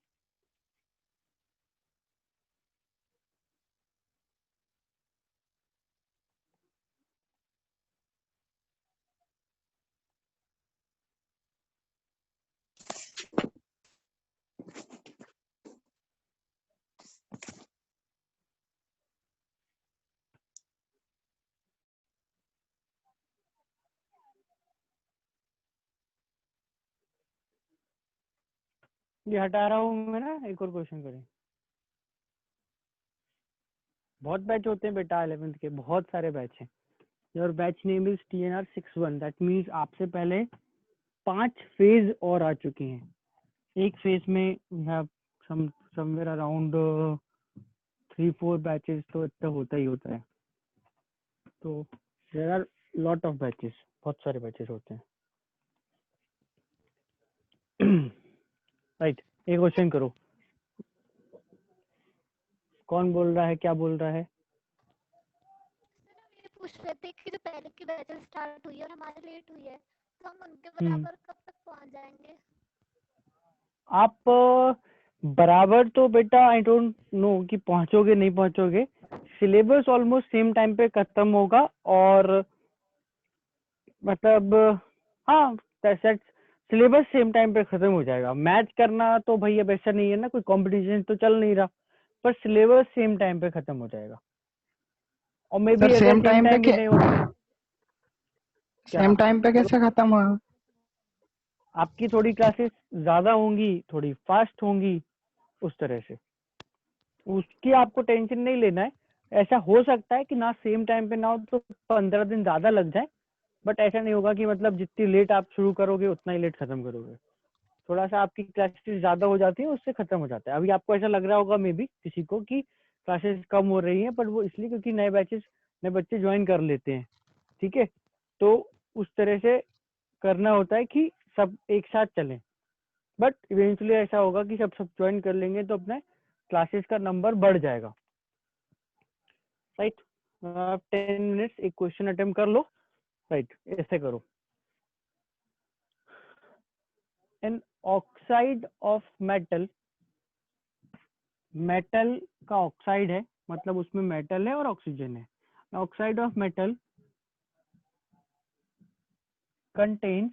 ये हटा रहा हूँ मैं ना, एक और क्वेश्चन करें। बहुत बैच होते हैं बेटा 11th के, बहुत सारे बैच हैं। Your batch name is TNR61, that means आपसे पहले 5 फेज और आ चुके हैं। एक फेज में we have somewhere around 3-4 batches, तो इतना होता ही होता है। तो there are lot of batches, बहुत सारे बैचेस होते हैं। राइट, एक क्वेश्चन करो, कौन बोल रहा है, क्या बोल रहा है? पूछ रहे थे कि जो पहले की बैचेस स्टार्ट हुई है और हमारी लेट हुई है, तो हम उनके बराबर कब तक पहुंच जाएंगे? आप बराबर तो बेटा आई डोंट नो कि पहुंचोगे नहीं पहुंचोगे, सिलेबस ऑलमोस्ट सेम टाइम पे खत्म होगा, और मतलब हाँ सिलेबस सेम टाइम पे खत्म हो जाएगा। मैच करना तो भाई अब ऐसा नहीं है ना, कोई कंपटीशन तो चल नहीं रहा, पर सिलेबस सेम टाइम पे खत्म हो जाएगा। और मे बी सर अगर सेम सेम टाइम पे टाइम भी नहीं होता, सेम टाइम पे कैसे खत्म हुआ? आपकी थोड़ी क्लासेस ज्यादा होंगी, थोड़ी फास्ट होंगी, उस तरह से उसकी आपको टेंशन नहीं लेना है। ऐसा हो सकता है कि ना सेम टाइम पे ना हो तो 15 दिन ज्यादा लग जाए, बट ऐसा नहीं होगा कि मतलब जितनी लेट आप शुरू करोगे उतना ही लेट खत्म करोगे। थोड़ा सा आपकी क्लासेस ज्यादा हो जाती है, उससे खत्म हो जाता है। अभी आपको ऐसा लग रहा होगा मे बी किसी को कि क्लासेस कम हो रही हैं, पर वो इसलिए क्योंकि नए बच्चे ज्वाइन कर लेते हैं, ठीक है। तो उस तरह से करना होता है कि सब एक साथ चलें, बट इवेंचुअली ऐसा होगा कि सब ज्वाइन कर लेंगे तो अपने क्लासेस का नंबर बढ़ जाएगा। राइट, 10 मिनट्स एक क्वेश्चन अटेम्प्ट कर लो। राइट, ऐसे करो, an oxide of metal, metal का ऑक्साइड है, मतलब उसमें मेटल है और ऑक्सीजन है। Oxide of metal contains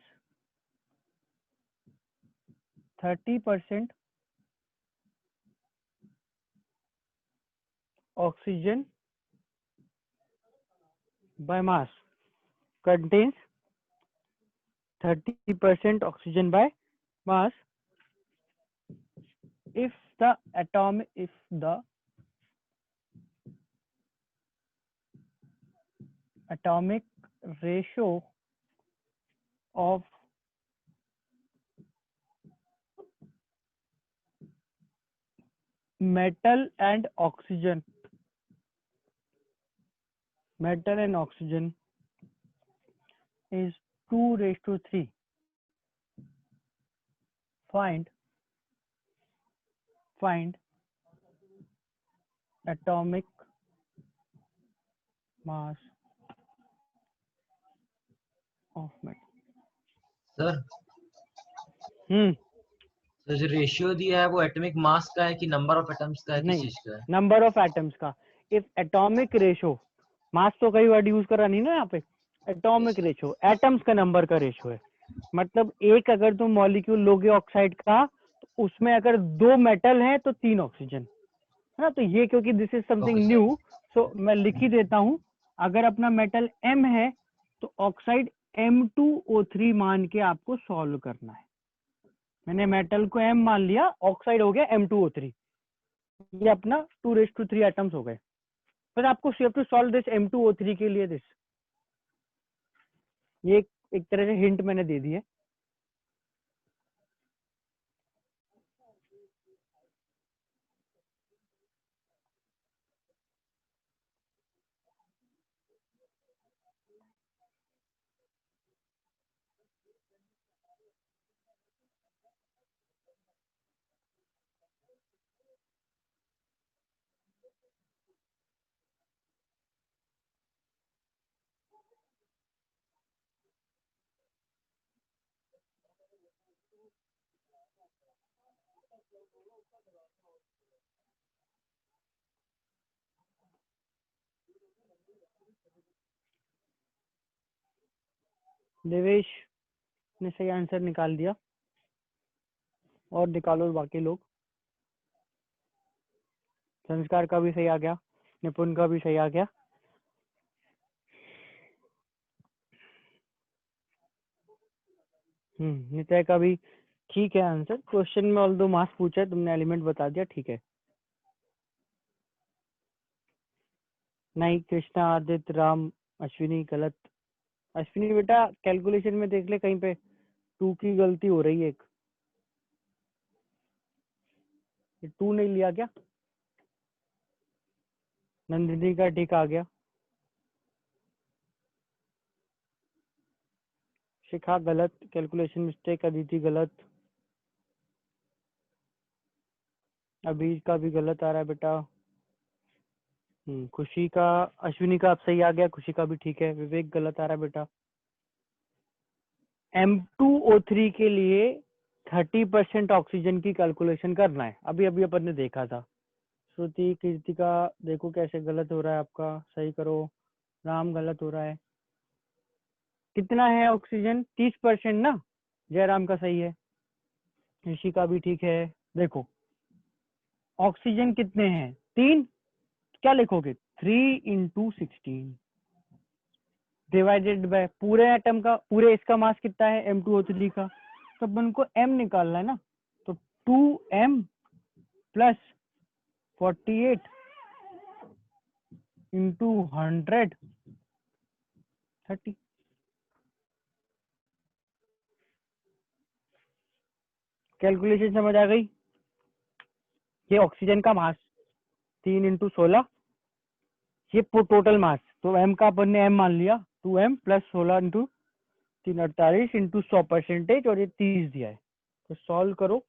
30% oxygen by mass, contains 30% oxygen by mass if the atomic ratio of metal and oxygen is 2:3. Find atomic mass of metal. Sir hmm तो जो ratio दिया है वो एटॉमिक मास का है कि number of atoms का है, किस नहीं, चीज का है? नंबर ऑफ एटम्स का. इफ एटॉमिक रेशो, मास तो कई वर्ड यूज करा नहीं ना यहाँ पे. एटॉमिक रेशो एटम्स का नंबर का रेशो है. मतलब एक अगर तुम मॉलिक्यूल लोगे ऑक्साइड का, तो उसमें अगर 2 मेटल है तो 3 ऑक्सीजन है ना. तो ये क्योंकि this is something Okay, sir. New, so मैं लिख ही देता हूँ. अगर अपना मेटल M है तो ऑक्साइड M2O3 मान के आपको सॉल्व करना है. मैंने मेटल को M मान लिया, ऑक्साइड हो गया M2O3. ये अपना 2:3 एटम्स हो गए. फिर आपको टू सॉल्व दिस M2O3 के लिए दिस. ये एक तरह से हिंट मैंने दे दी है. देवेश ने सही आंसर निकाल दिया, और निकालो बाकी लोग. संस्कार का भी सही आ गया, निपुण का भी सही आ गया. नितय का भी ठीक है आंसर. क्वेश्चन में ऑल दो मास पूछा है, तुमने एलिमेंट बता दिया, ठीक है. नहीं, कृष्णा, आदित्य, राम, अश्विनी गलत. अश्विनी बेटा कैलकुलेशन में देख ले, कहीं पे 2 की गलती हो रही है. एक 2 नहीं लिया क्या? नंदिनी का ठीक आ गया. शिखा गलत, कैलकुलेशन मिस्टेक. अदिति गलत. अभी का भी गलत आ रहा है बेटा. खुशी का, अश्विनी का अब सही आ गया, खुशी का भी ठीक है. विवेक गलत आ रहा है बेटा. M2O3 के लिए 30% ऑक्सीजन की कैलकुलेशन करना है. अभी अभी अपन ने देखा था. श्रुति, कीर्तिका देखो कैसे गलत हो रहा है आपका, सही करो. राम गलत हो रहा है. कितना है ऑक्सीजन? 30% ना. जयराम का सही है. ऋषि का भी ठीक है. देखो ऑक्सीजन कितने हैं? 3. क्या लिखोगे? 3 × 16 डिवाइडेड बाय पूरे एटम का, पूरे इसका मास कितना है M2O3 का. तो अपन को M निकालना है ना. तो 2M + 48 × 100 30. कैलकुलेशन समझ आ गई? ये ऑक्सीजन का मास 3 × 16, ये टोटल मास. तो M का अपन ने M मान लिया, 2M + 16 × 3 48 × 100%, और ये 30 दिया है. तो सॉल्व करो.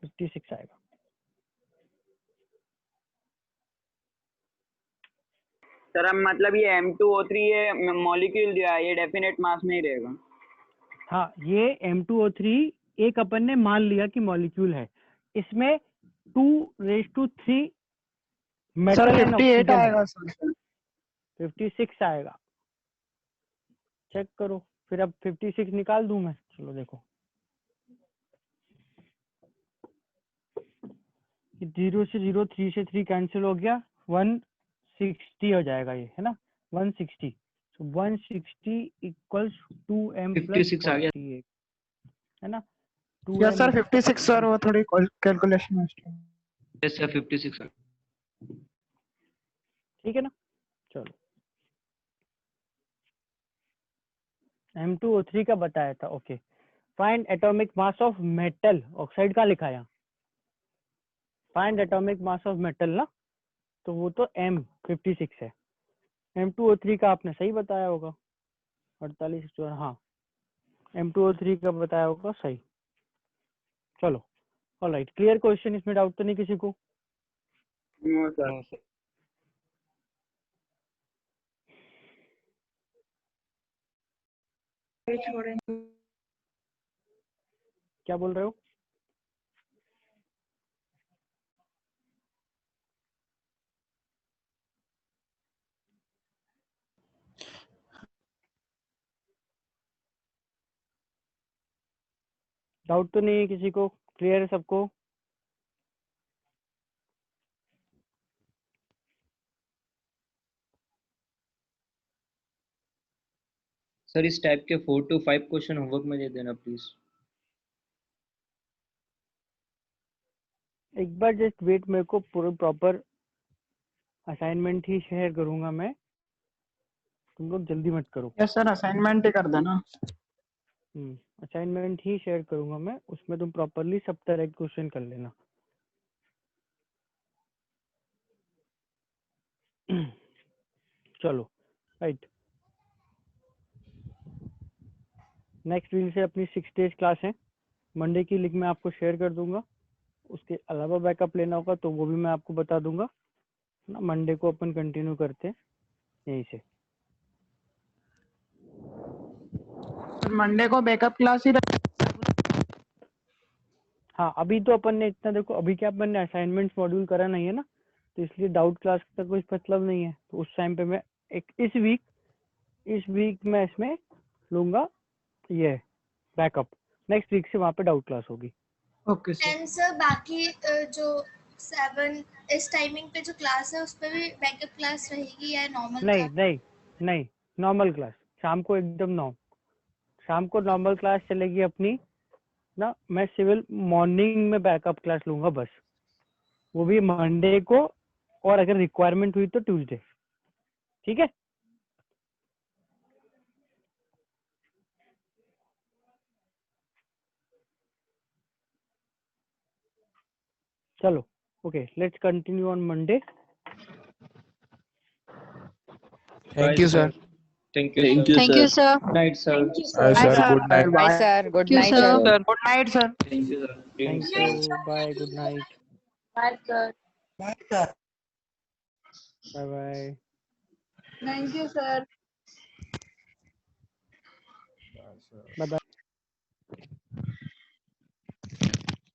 56 आएगा. सर अब मतलब ये M2O3 ये मॉलिक्यूल दिया है, ये डेफिनेट मास में ही रहेगा. हाँ, ये M2O3 एक अपन ने मान लिया कि मॉलिक्यूल है. इसमें 2:3 मेटल सर एंड 58 ऑक्सीजन है. आएगा सर. 56 आएगा. चेक करो. फिर अब 56 निकाल दूं मैं. चलो देखो, 0 से 0, 3 से 3 कैंसिल हो गया. 1 160 हो जाएगा ये, है ना, 160। so 160 इक्वल्स 2m प्लस 56 आ गया। 48, है ना। यस सर 56 सर, वो थोड़ी कैलकुलेशन मिस्टेक। यस सर 56 ठीक है ना। चलो M2O3 का बताया था। Okay, find atomic mass of metal oxide का लिखा है, find atomic mass of metal ना, तो वो तो M56 है। M2O3 का आपने सही बताया होगा, 48, हाँ M2O3 का बताया होगा सही। चलो ऑलराइट, क्लियर क्वेश्चन, इसमें डाउट तो नहीं किसी को? No sir. क्या बोल रहे हो? डाउट तो नहीं है किसी को? क्लियर है सबको? सर इस टाइप के 4 to 5 क्वेश्चन होमवर्क में दे देना प्लीज। एक बार जस्ट वेट, मेरे को पूरा प्रॉपर असाइनमेंट ही शेयर करूंगा मैं, तुम लोग जल्दी मत करो। यस सर, असाइनमेंट ही कर देना। असाइनमेंट ही शेयर करूंगा मैं, उसमें तुम प्रॉपरली सब तरह के क्वेश्चन कर लेना। चलो राइट, नेक्स्ट वीक से अपनी 6 डेज क्लास है, मंडे की लिंक मैं आपको शेयर कर दूंगा। उसके अलावा बैकअप लेना होगा तो वो भी मैं आपको बता दूंगा ना। मंडे को अपन कंटिन्यू करते हैं यहीं से। मंडे को बैकअप क्लास ही हाँ अभी तो अपन ने इतना, देखो अभी क्या अपन ने असाइनमेंट्स मॉड्यूल करा नहीं है ना, तो इसलिए डाउट क्लास का कोई मतलब नहीं है। तो उस टाइम पे मैं एक इस वीक मैं इसमें लूंगा ये बैकअप, नेक्स्ट वीक से वहाँ पे डाउट क्लास होगी। Okay sir. एंड सर बाकी जो 7 इस टाइमिंग पे जो क्लास है उस पे भी बैकअप क्लास रहेगी या नॉर्मल नहीं क्लास? नहीं नहीं, नॉर्मल क्लास शाम को एकदम 9 शाम को नॉर्मल क्लास चलेगी अपनी ना। मैं सिविल मॉर्निंग में बैकअप क्लास लूंगा बस, वो भी मंडे को, और अगर रिक्वायरमेंट हुई तो ट्यूसडे। ठीक है, चलो okay, let's continue on Monday. Thank you sir. Thank you Thank you, sir. Good night sir. Bye sir, good night. Bye sir, good Thank you, night sir. Sir. Good night sir. Thank you sir. Thank you, bye, good night, Bye, sir. Bye bye. Thank you sir. Bye bye.